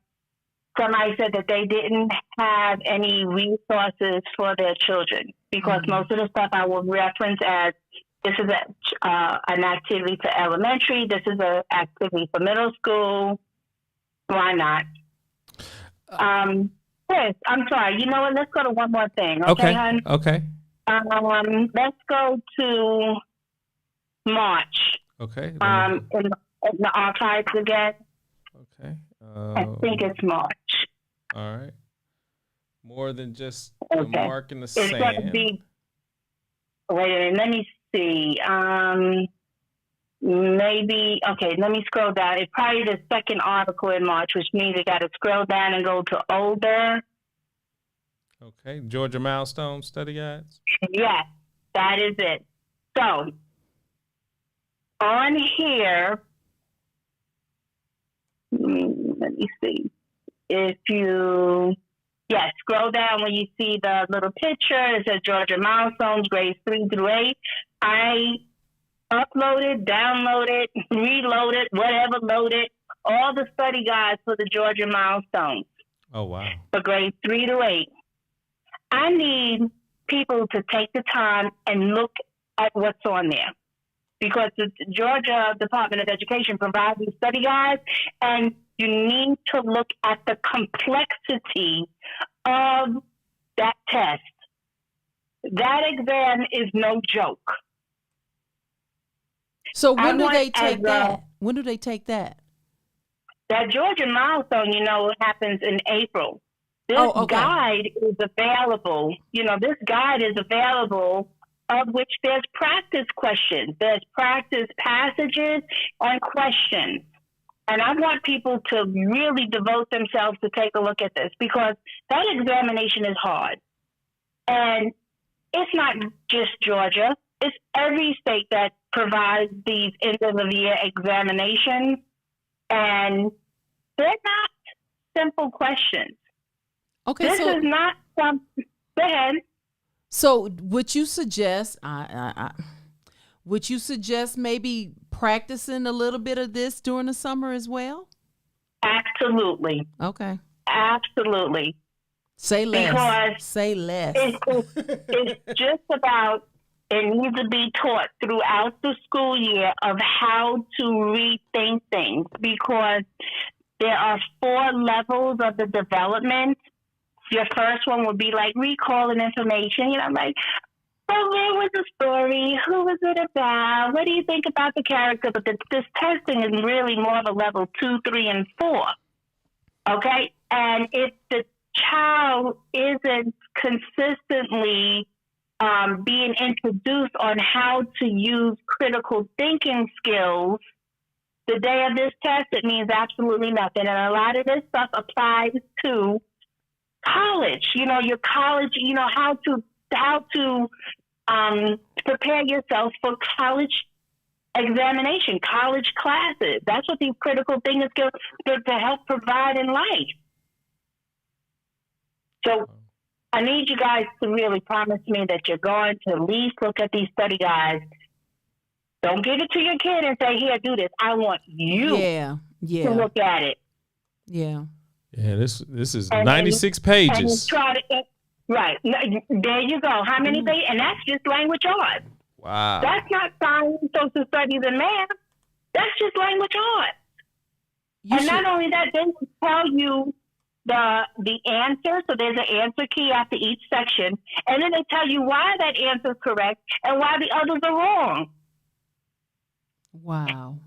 somebody said that they didn't have any resources for their children, because most of the stuff I will reference as this is an activity for elementary, this is an activity for middle school. Why not? Chris, I'm sorry. You know what? Let's go to one more thing. Okay, hon? Okay. Let's go to March. Okay. In the archives again. Okay. I think it's March. All right. More than just a mark in the sand. It's going to be. Wait a minute. Let me see. Maybe. Okay. Let me scroll down. It's probably the second article in March, which means you got to scroll down and go to older. Okay. Georgia Milestone Study Guides. Yes, that is it. So on here. Let me see. If you, scroll down when you see the little picture. It says Georgia Milestones, grades 3 through 8. I uploaded, downloaded, reloaded, whatever, loaded all the study guides for the Georgia Milestones. Oh, wow. For grades 3 to 8. I need people to take the time and look at what's on there, because the Georgia Department of Education provides these study guides, and you need to look at the complexity of that test. That exam is no joke. So when do they take that? When do they take that? That Georgia Milestone, happens in April. This guide is available. This guide is available, of which there's practice questions. There's practice passages on questions. And I want people to really devote themselves to take a look at this, because that examination is hard. And it's not just Georgia. It's every state that provides these end of the year examinations. And they're not simple questions. Okay, this is not some. Go ahead. So would you suggest maybe practicing a little bit of this during the summer as well? Absolutely. Okay. Absolutely. Say less. Because say less. It's just about, it needs to be taught throughout the school year of how to rethink things, because there are 4 levels of the development. Your first one would be like recalling information. Like, well, where was the story? Who was it about? What do you think about the character? But this testing is really more of a level 2, 3, and 4. Okay? And if the child isn't consistently being introduced on how to use critical thinking skills the day of this test, it means absolutely nothing. And a lot of this stuff applies to college. Your college, how to prepare yourself for college examination, college classes. That's what these critical thinking skills to help provide in life. So I need you guys to really promise me that you're going to at least look at these study guides. Don't give it to your kid and say, here, do this. I want you to look at it. Yeah. Yeah, this is 96 pages. And try to, right. There you go. How many pages? And that's just language arts. Wow. That's not science, social studies, and math. That's just language arts. Not only that, they will tell you the answer. So there's an answer key after each section. And then they tell you why that answer is correct and why the others are wrong. Wow.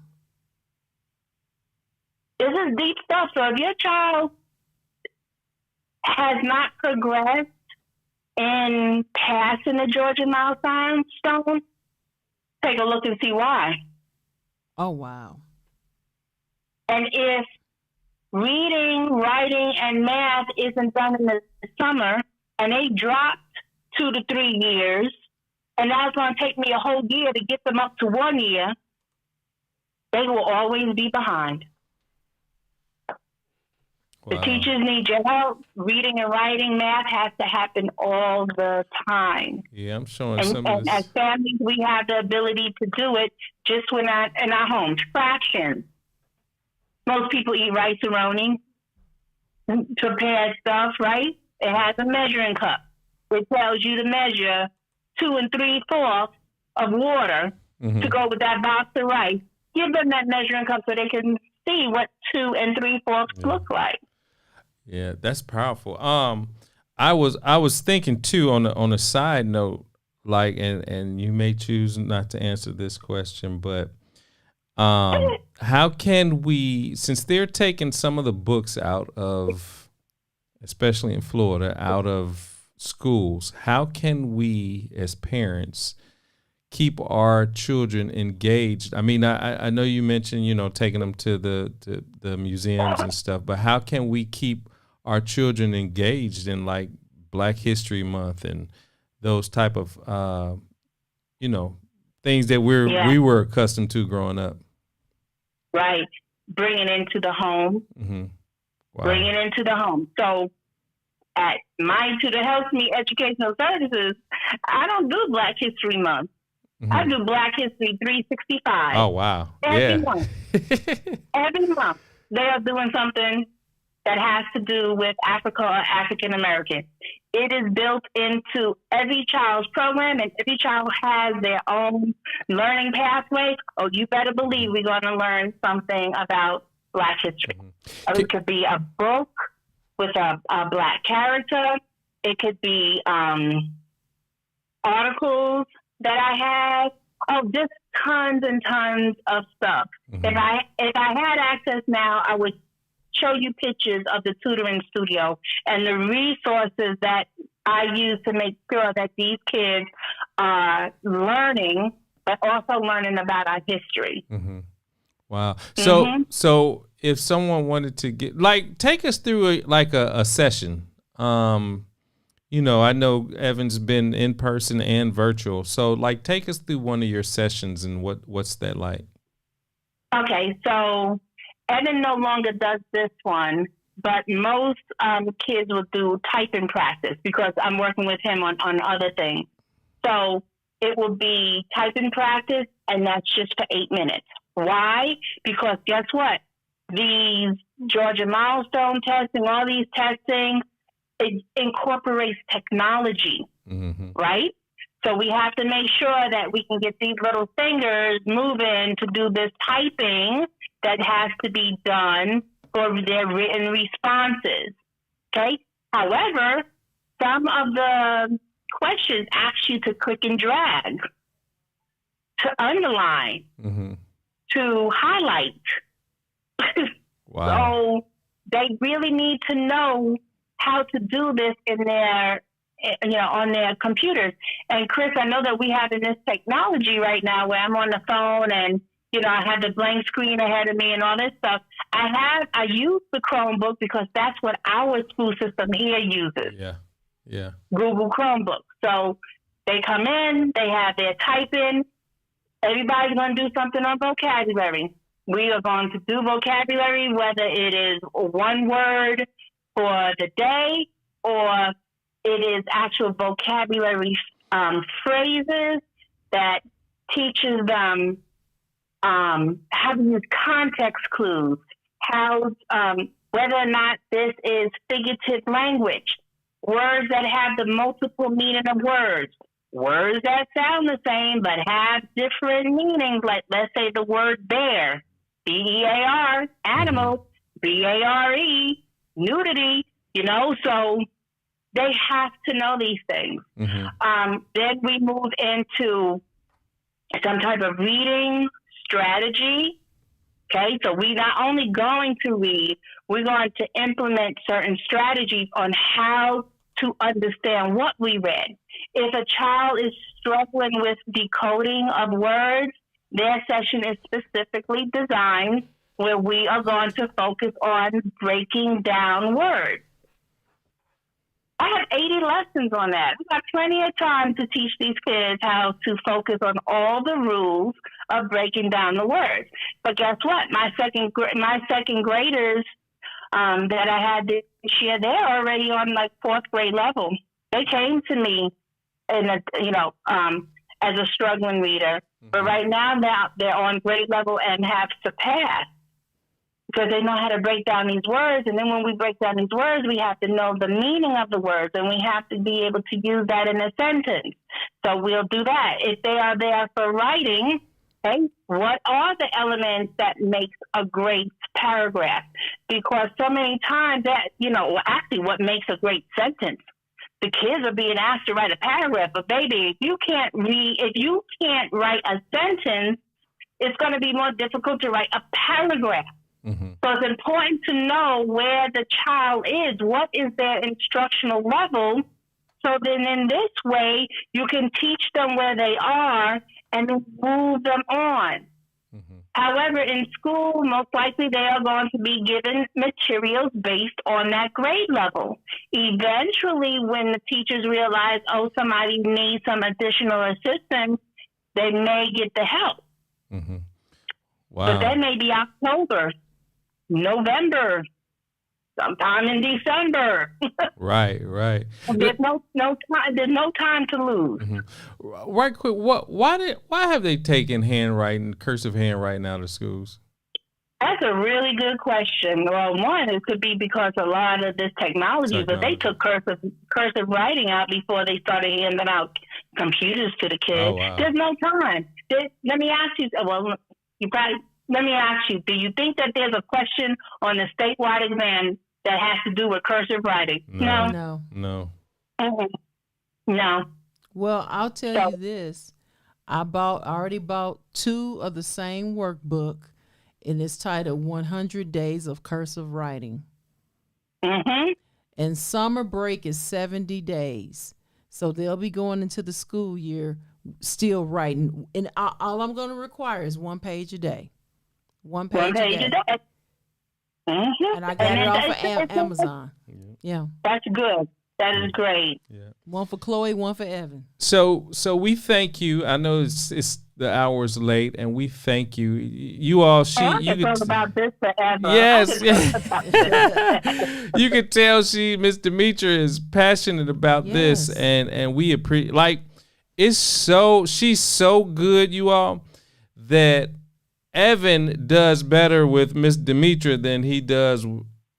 This is deep stuff. So if your child has not progressed in passing the Georgia milestone, take a look and see why. Oh, wow. And if reading, writing, and math isn't done in the summer, and they dropped 2 to 3 years, and now it's going to take me a whole year to get them up to 1 year, they will always be behind. Wow. The teachers need your help. Reading and writing, math has to happen all the time. Yeah, I'm showing And, some of and this. as families, we have the ability to do it just when in our homes. Fractions. Most people eat rice-a-roni, prepared stuff, right? It has a measuring cup. It tells you to measure 2 3/4 of water to go with that box of rice. Give them that measuring cup so they can see what 2 3/4 look like. Yeah, that's powerful. I was thinking too on a side note, like, and you may choose not to answer this question, but how can we, since they're taking some of the books out of, especially in Florida, out of schools, how can we as parents keep our children engaged? I mean, I know you mentioned, taking them to the museums and stuff, but how can we keep our children engaged in like Black History Month and those type of, things that we were accustomed to growing up? Right. Bring it into the home. Mm-hmm. Wow. Bring it into the home. So at my Institute of Health Me Educational Services, I don't do Black History Month. Mm-hmm. I do Black History 365. Oh, wow. Every month. Every month they are doing something that has to do with Africa or African American. It is built into every child's program, and every child has their own learning pathway. Oh, you better believe we're going to learn something about Black history. Mm-hmm. It could be a book with a Black character. It could be articles that I have. Oh, just tons and tons of stuff. Mm-hmm. If I had access now, I would show you pictures of the tutoring studio and the resources that I use to make sure that these kids are learning, but also learning about our history. Mm-hmm. Wow. So if someone wanted to take us through a session, I know Evan's been in person and virtual. So take us through one of your sessions and what's that like? Okay. So Evan no longer does this one, but most kids will do typing practice because I'm working with him on other things. So it will be typing practice, and that's just for 8 minutes. Why? Because guess what? These Georgia milestone testing, all these testing, it incorporates technology, mm-hmm. right? So we have to make sure that we can get these little fingers moving to do this typing that has to be done for their written responses, okay? However, some of the questions ask you to click and drag, to underline, mm-hmm. to highlight. Wow. So they really need to know how to do this in their, on their computers. And Chris, I know that we have in this technology right now where I'm on the phone and, I have the blank screen ahead of me and all this stuff. I use the Chromebook because that's what our school system here uses. Yeah. Google Chromebook. So they come in, they have their typing. Everybody's going to do something on vocabulary. We are going to do vocabulary, whether it is one word for the day or it is actual vocabulary phrases that teaches them how to use context clues, whether or not this is figurative language, words that have the multiple meaning of words that sound the same but have different meanings, like let's say the word bear, B-E-A-R, animal, B-A-R-E, nudity, so they have to know these things. Mm-hmm. Then we move into some type of reading strategy. Okay, so we're not only going to read, we're going to implement certain strategies on how to understand what we read. If a child is struggling with decoding of words, their session is specifically designed where we are going to focus on breaking down words. I have 80 lessons on that. We've got plenty of time to teach these kids how to focus on all the rules of breaking down the words. But guess what? My second graders that I had this year, they're already on like fourth grade level. They came to me as a struggling reader, but right now they're on grade level and have surpassed, because they know how to break down these words. And then when we break down these words, we have to know the meaning of the words, and we have to be able to use that in a sentence. So we'll do that. If they are there for writing, okay, what are the elements that makes a great paragraph? Because so many times that, actually what makes a great sentence. The kids are being asked to write a paragraph, but baby, if you can't write a sentence, it's going to be more difficult to write a paragraph. Mm-hmm. So it's important to know where the child is, what is their instructional level, so then in this way you can teach them where they are and then move them on. Mm-hmm. However, in school, most likely they are going to be given materials based on that grade level. Eventually, when the teachers realize, somebody needs some additional assistance, they may get the help. Mm-hmm. Wow. But that may be October, November, sometime in December. Right. There's no time. There's no time to lose. Mm-hmm. Right quick. Why have they taken cursive handwriting out of schools? That's a really good question. Well, one, it could be because a lot of this technology, but they took cursive writing out before they started handing out computers to the kids. Oh, wow. There's no time. Let me ask you. Let me ask you, do you think that there's a question on the statewide exam that has to do with cursive writing? No. Mm-hmm. No. Well, I'll tell you this. I already bought 2 of the same workbook, and it's titled 100 Days of Cursive Writing. Mm-hmm. And summer break is 70 days. So they'll be going into the school year still writing. And all I'm going to require is 1 page a day. One page a day. Mm-hmm. And I got it off of Amazon. Yeah. That's good. That is great. Yeah. 1 for Chloe, 1 for Evan. So we thank you. I know it's the hour's late, and we thank you. You all, you could talk about this forever. Yes. You could tell Miss Demitra is passionate about this, and we appreciate. She's so good, you all, that Evan does better with Miss Demitra than he does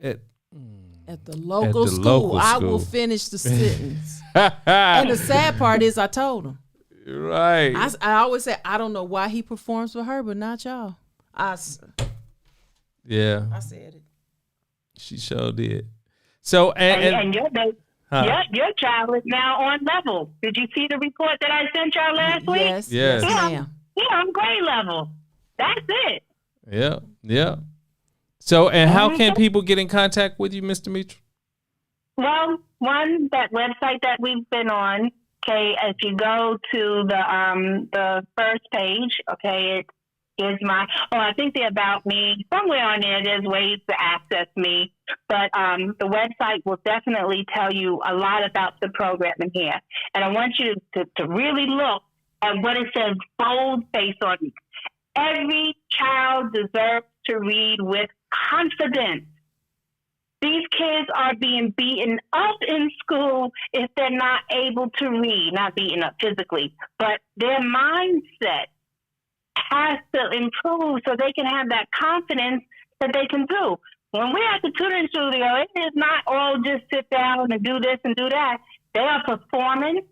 at the local school. I will finish the sentence. And the sad part is I told him. Right. I always say, I don't know why he performs for her, but not y'all. I said it. She sure did. So, and your child is now on level. Did you see the report that I sent y'all last week? Yes. Yeah, I'm grade level. That's it. Yeah. So, and how can people get in contact with you, Mr. Demitra? Well, that website that we've been on, okay, if you go to the first page, okay, it is I think the About Me, somewhere on there, there's ways to access me, but the website will definitely tell you a lot about the program in here. And I want you to really look at what it says bold face on it. Every child deserves to read with confidence. These kids are being beaten up in school if they're not able to read, not beaten up physically, but their mindset has to improve so they can have that confidence that they can do. When we're at the tutoring studio, it is not all just sit down and do this and do that. They are performing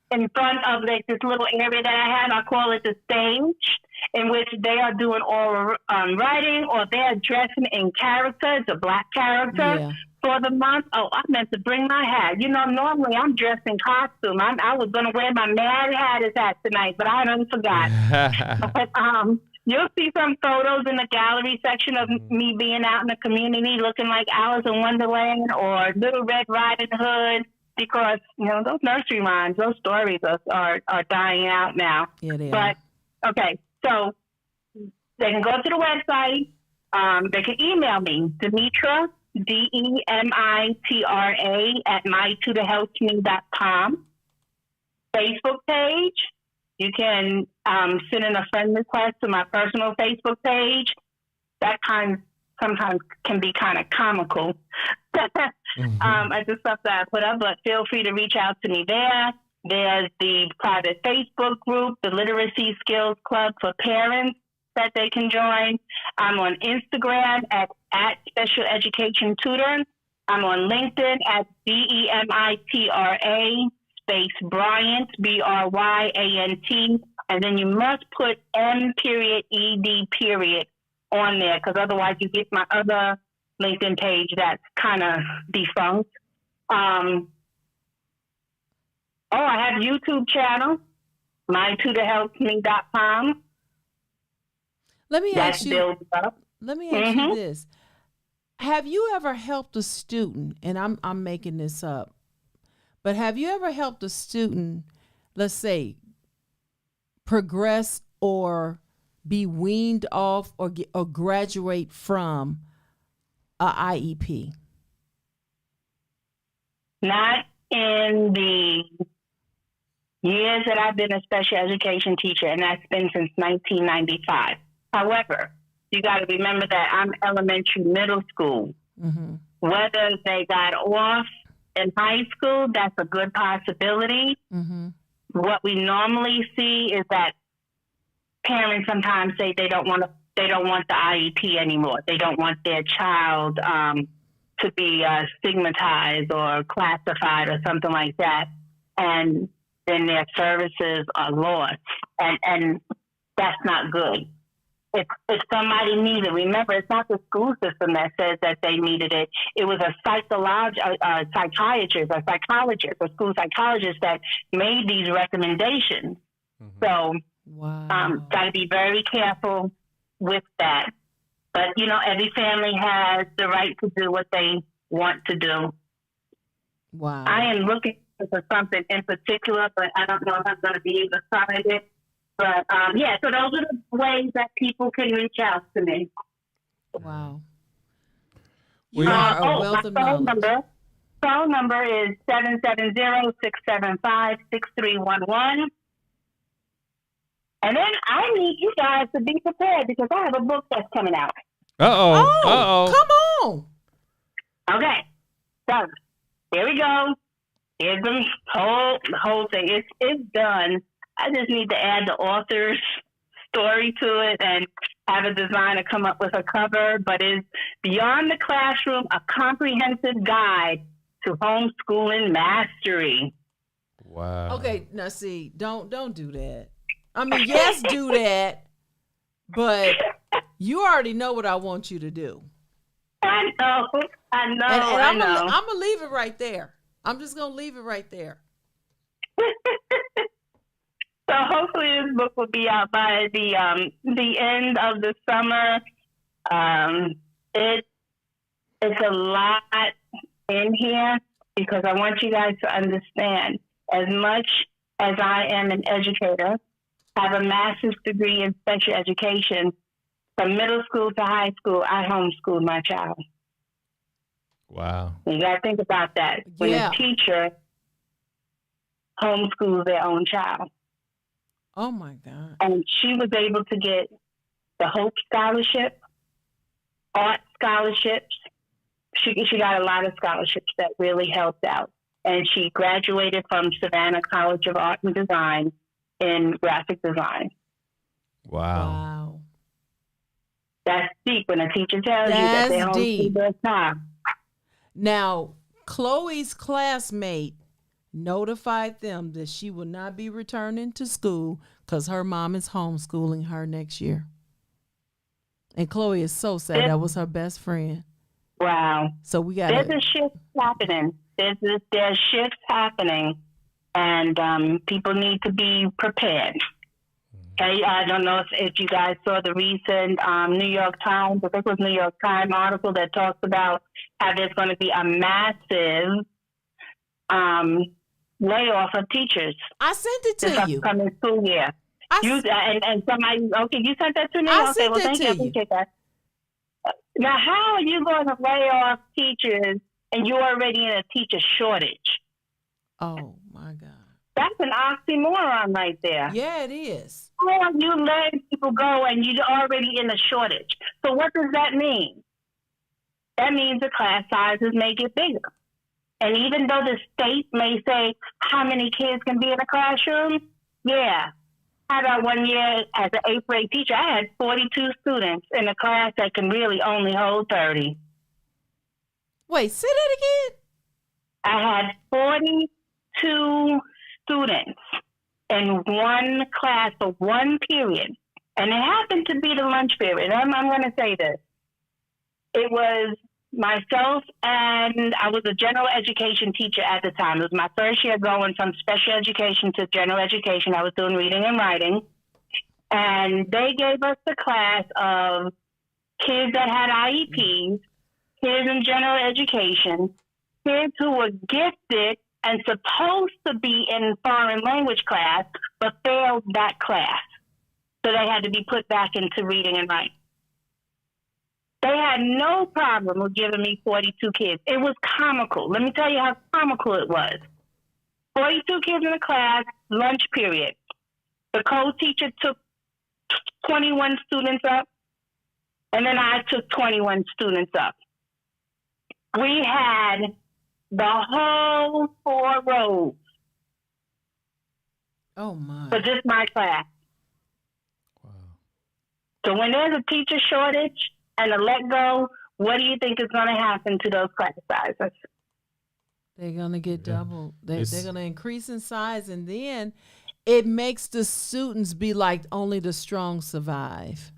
in front of this little area that I have. I call it the stage, in which they are doing oral writing, or they're dressing in character, the black character for the month. Oh, I meant to bring my hat. Normally I'm dressed in costume. I was going to wear my Mad Hatters hat tonight, but I done forgot. But you'll see some photos in the gallery section of me being out in the community looking like Alice in Wonderland or Little Red Riding Hood. because, those nursery rhymes, those stories are dying out now. Yeah, they are. But, okay, so they can go to the website. They can email me, Demitra, Demitra, at mytutorhelpsme.com. Facebook page, you can send in a friend request to my personal Facebook page. That sometimes can be kind of comical. At the stuff that I put up, but feel free to reach out to me there. There's the private Facebook group, the Literacy Skills Club for parents that they can join. I'm on Instagram at Special Education Tutor. I'm on LinkedIn at Demitra Bryant, Bryant, and then you must put M.ED. On there, because otherwise you get my other LinkedIn page that's kind of defunct. I have YouTube channel, mytutorhelpsme.com. Let me ask you Mm-hmm. this. Have you ever helped a student, and I'm making this up, but have you ever helped a student, let's say, progress or be weaned off or graduate from a IEP? Not in the years that I've been a special education teacher, and that's been since 1995. However, you got to remember that I'm elementary, middle school. Mm-hmm. Whether they got off in high school, that's a good possibility. Mm-hmm. What we normally see is that parents sometimes say they don't want the IEP anymore. They don't want their child to be stigmatized or classified or something like that, and then their services are lost, and that's not good. If somebody needed it, remember, it's not the school system that says that they needed it. It was a psychiatrist, a psychologist, a school psychologist that made these recommendations. Mm-hmm. So. Wow. Got to be very careful with that. But, every family has the right to do what they want to do. Wow. I am looking for something in particular, but I don't know if I'm going to be able to find it. But, so those are the ways that people can reach out to me. Wow. You are a wealth of knowledge. Phone number is 770-675-6311. And then I need you guys to be prepared because I have a book that's coming out. Come on. Okay. So, here we go. Here's the whole thing. It's done. I just need to add the author's story to it and have a designer come up with a cover. But it's Beyond the Classroom, a comprehensive guide to homeschooling mastery. Wow. Okay, now see, don't do that. I mean, yes, do that, but you already know what I want you to do. I know. And I'm gonna leave it right there. I'm just gonna leave it right there. So hopefully this book will be out by the end of the summer. It's a lot in here because I want you guys to understand, as much as I am an educator, I have a master's degree in special education. From middle school to high school, I homeschooled my child. Wow. You got to think about that. When a teacher homeschools their own child. Oh, my God. And she was able to get the Hope Scholarship, art scholarships. She got a lot of scholarships that really helped out. And she graduated from Savannah College of Art and Design in graphic design. Wow. That's deep when a teacher tells you that they homeschool their child. Now, Chloe's classmate notified them that she will not be returning to school because her mom is homeschooling her next year. And Chloe is so sad. That was her best friend. Wow. So we got There's a shift happening. There's shifts happening, and people need to be prepared. Okay, I don't know if you guys saw the recent New York Times, I think it was New York Times article that talks about how there's going to be a massive layoff of teachers I sent it this to you. upcoming school year. And somebody, okay, you sent that to me? I Okay, sent well, it thank to you. I you. appreciate that. Now, how are you going to lay off teachers and you're already in a teacher shortage? Oh, my God. That's an oxymoron right there. Yeah, it is. How are you letting people go and you're already in a shortage? So what does that mean? That means the class sizes may get bigger. And even though the state may say how many kids can be in a classroom, yeah. How about one year as an 8th grade teacher, I had 42 students in a class that can really only hold 30. Wait, say that again? I had 42 students in one class for one period. And it happened to be the lunch period. I'm going to say this. It was myself, and I was a general education teacher at the time. It was my first year going from special education to general education. I was doing reading and writing. And they gave us the class of kids that had IEPs, kids in general education, kids who were gifted and supposed to be in foreign language class, but failed that class. So they had to be put back into reading and writing. They had no problem with giving me 42 kids. It was comical. Let me tell you how comical it was. 42 kids in the class, lunch period. The co-teacher took 21 students up, and then I took 21 students up. We had the whole 4 rows Oh, my. for just my class. Wow. So when there's a teacher shortage and a let go, what do you think is going to happen to those class sizes? They're going to get double. They're It's- going to increase in size, and then it makes the students be like only the strong survive.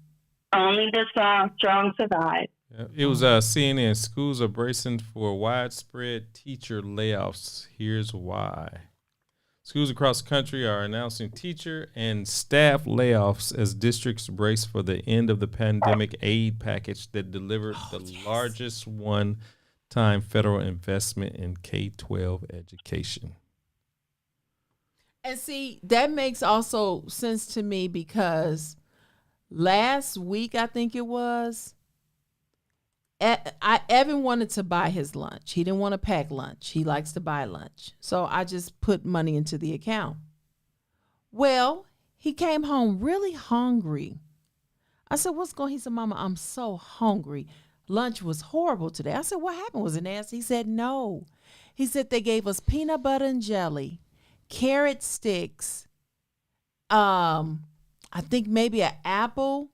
Only the strong survive. Yeah, it was CNN. Schools are bracing for widespread teacher layoffs. Here's why. Schools across the country are announcing teacher and staff layoffs as districts brace for the end of the pandemic aid package that delivered the largest one-time federal investment in K-12 education. And see, that makes also sense to me because last week, I think it was, Evan wanted to buy his lunch. He didn't want to pack lunch. He likes to buy lunch. So I just put money into the account. Well, he came home really hungry. I said, what's going on? He said, Mama, I'm so hungry. Lunch was horrible today. I said, what happened? Was it nasty? He said, no. He said they gave us peanut butter and jelly, carrot sticks, I think maybe an apple.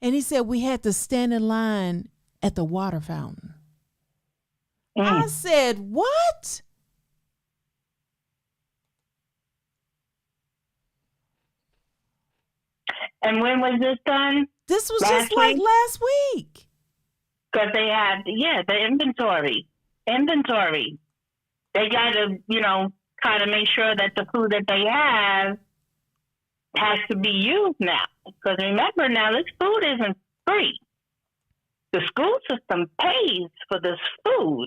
And he said we had to stand in line at the water fountain. I said, what? And when was this done? This was Last just like week? last week. Because they had, the inventory. They got to, kind of make sure that the food that they have has to be used now. Because remember now, this food isn't free. The school system pays for this food.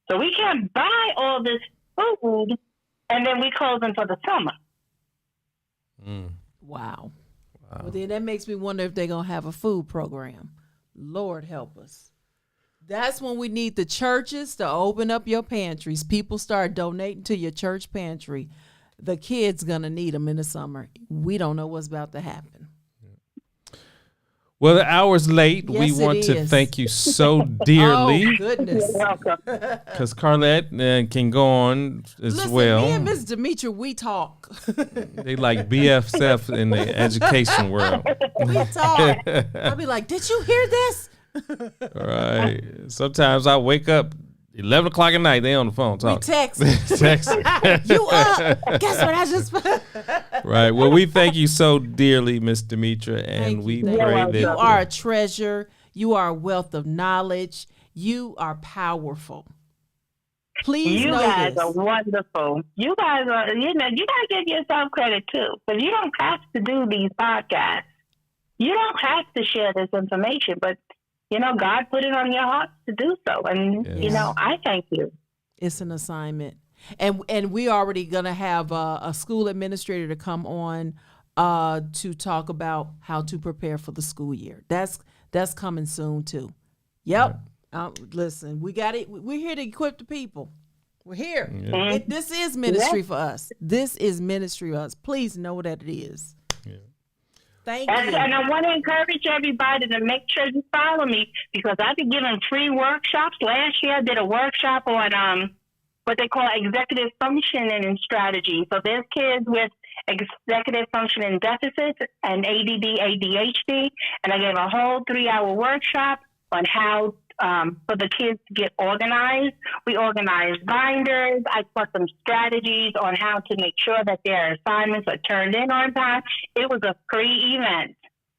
So we can't buy all this food and then we close them for the summer. Wow. Well, then that makes me wonder if they're going to have a food program. Lord help us. That's when we need the churches to open up your pantries. People start donating to your church pantry. The kids going to need them in the summer. We don't know what's about to happen. Well, the hour's late. Yes, we it want to is. thank you so dearly Oh, goodness. Welcome. because Carlette can go on as Listen, well. me and Miss Demitra, we talk. They like BFF in the education world. We talk. I'll be like, did you hear this? All right. Sometimes I wake up 11 o'clock at night. They on the phone We talking. text. Texting. You up? Guess what I just Right. Well, we thank you so dearly, Miss Demitria, and Thank we you, thank pray you. that You are a treasure. You are a wealth of knowledge. You are powerful. Please You know guys this. are wonderful. You guys are, you got to give yourself credit too. Because you don't have to do these podcasts. You don't have to share this information, but God put it on your heart to do so. And, Yes. I thank you. It's an assignment. And we already going to have a school administrator to come on to talk about how to prepare for the school year. That's coming soon too. Yep. Listen, we got it. We're here to equip the people. We're here. Yeah. This is ministry for us. This is ministry for us. Please know that it is. Yeah. Thank you. And I want to encourage everybody to make sure you follow me, because I've been giving free workshops. Last year I did a workshop on what they call executive functioning and strategy. So there's kids with executive functioning deficits and ADD, ADHD, and I gave a whole 3-hour workshop on how for the kids to get organized. We organized binders. I taught them strategies on how to make sure that their assignments are turned in on time. It was a free event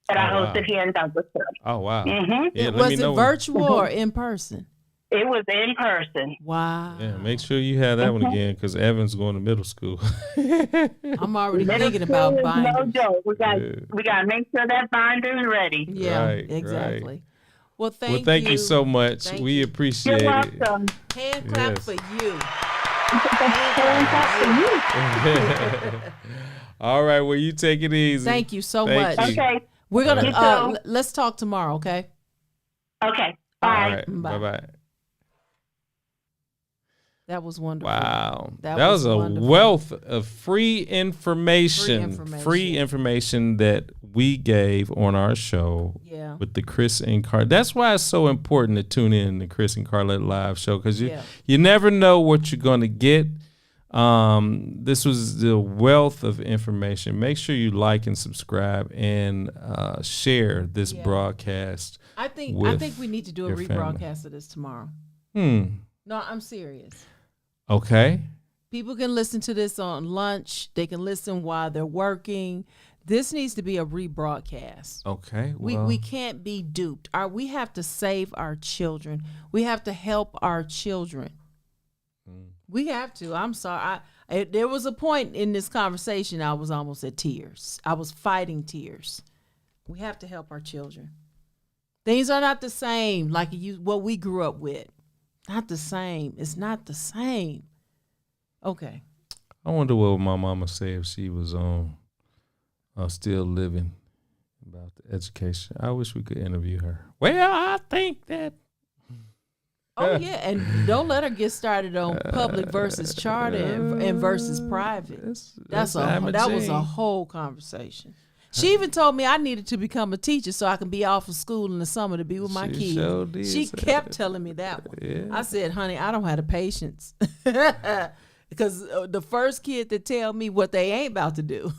that I hosted here in Douglasville. Oh, wow. Mm-hmm. Yeah, was it virtual or in person? It was in person. Wow. Yeah, make sure you have that one again, because Evan's going to middle school. I'm already thinking about binders. No joke. We got to make sure that binder's ready. Yeah, right, exactly. Right. Well, thank you so much. We appreciate You're it. welcome. Hand clap for you. Hand clap for you. All right, well, you take it easy. Thank you so much. You. Okay. We're gonna let's talk tomorrow, okay? Okay. All Bye. right. Bye-bye. That was wonderful. Wow. That was wonderful. A wealth of free information that we gave on our show with the Chris and Carlette. That's why it's so important to tune in the Chris and Carlette live show, because you never know what you're going to get. This was the wealth of information. Make sure you like and subscribe and share this broadcast. I think we need to do a rebroadcast of this tomorrow. No, I'm serious. Okay. People can listen to this on lunch. They can listen while they're working. This needs to be a rebroadcast. Okay. Well, we can't be duped. We have to save our children. We have to help our children. We have to. I'm sorry. There was a point in this conversation I was almost at tears. I was fighting tears. We have to help our children. Things are not the same like what we grew up with. Not the same. It's not the same. Okay. I wonder what my mama said if she was still living, about the education. I wish we could interview her. Well, I think that. Oh, yeah. And don't let her get started on public versus charter and versus private. That was a whole conversation. She even told me I needed to become a teacher so I can be off of school in the summer to be with my kids. Sure did she kept telling me that one. Yeah. I said, honey, I don't have the patience. Because the first kid to tell me what they ain't about to do.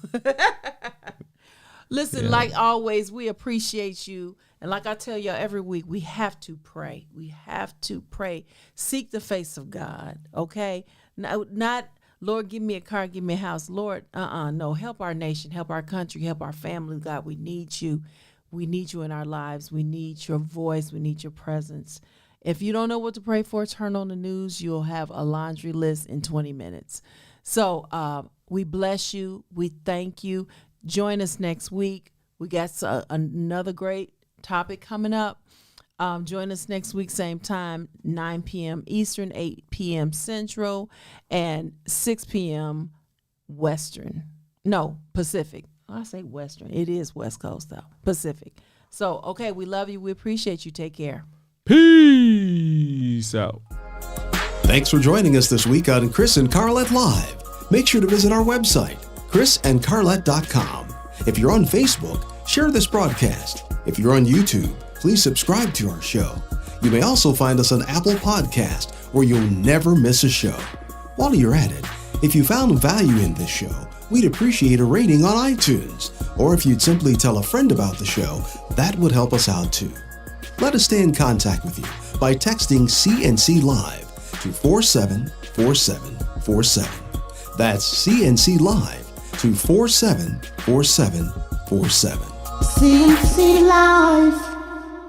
Listen, like always, we appreciate you. And like I tell y'all every week, we have to pray. We have to pray. Seek the face of God, okay? Not Lord, give me a car, give me a house. Lord, no, help our nation, help our country, help our family, God. We need you. We need you in our lives. We need your voice. We need your presence. If you don't know what to pray for, turn on the news. You'll have a laundry list in 20 minutes. So we bless you. We thank you. Join us next week. We got another great topic coming up. Join us next week, same time, 9 p.m. Eastern, 8 p.m. Central, and 6 p.m. Pacific. I say Western. It is West Coast, though. Pacific. So, okay, we love you. We appreciate you. Take care. Peace out. Thanks for joining us this week on Chris and Carlette Live. Make sure to visit our website, chrisandcarlette.com. If you're on Facebook, share this broadcast. If you're on YouTube, please subscribe to our show. You may also find us on Apple Podcast, where you'll never miss a show. While you're at it, if you found value in this show, we'd appreciate a rating on iTunes. Or if you'd simply tell a friend about the show, that would help us out too. Let us stay in contact with you by texting CNC Live to 474747. That's CNC Live to 474747. CNC Live.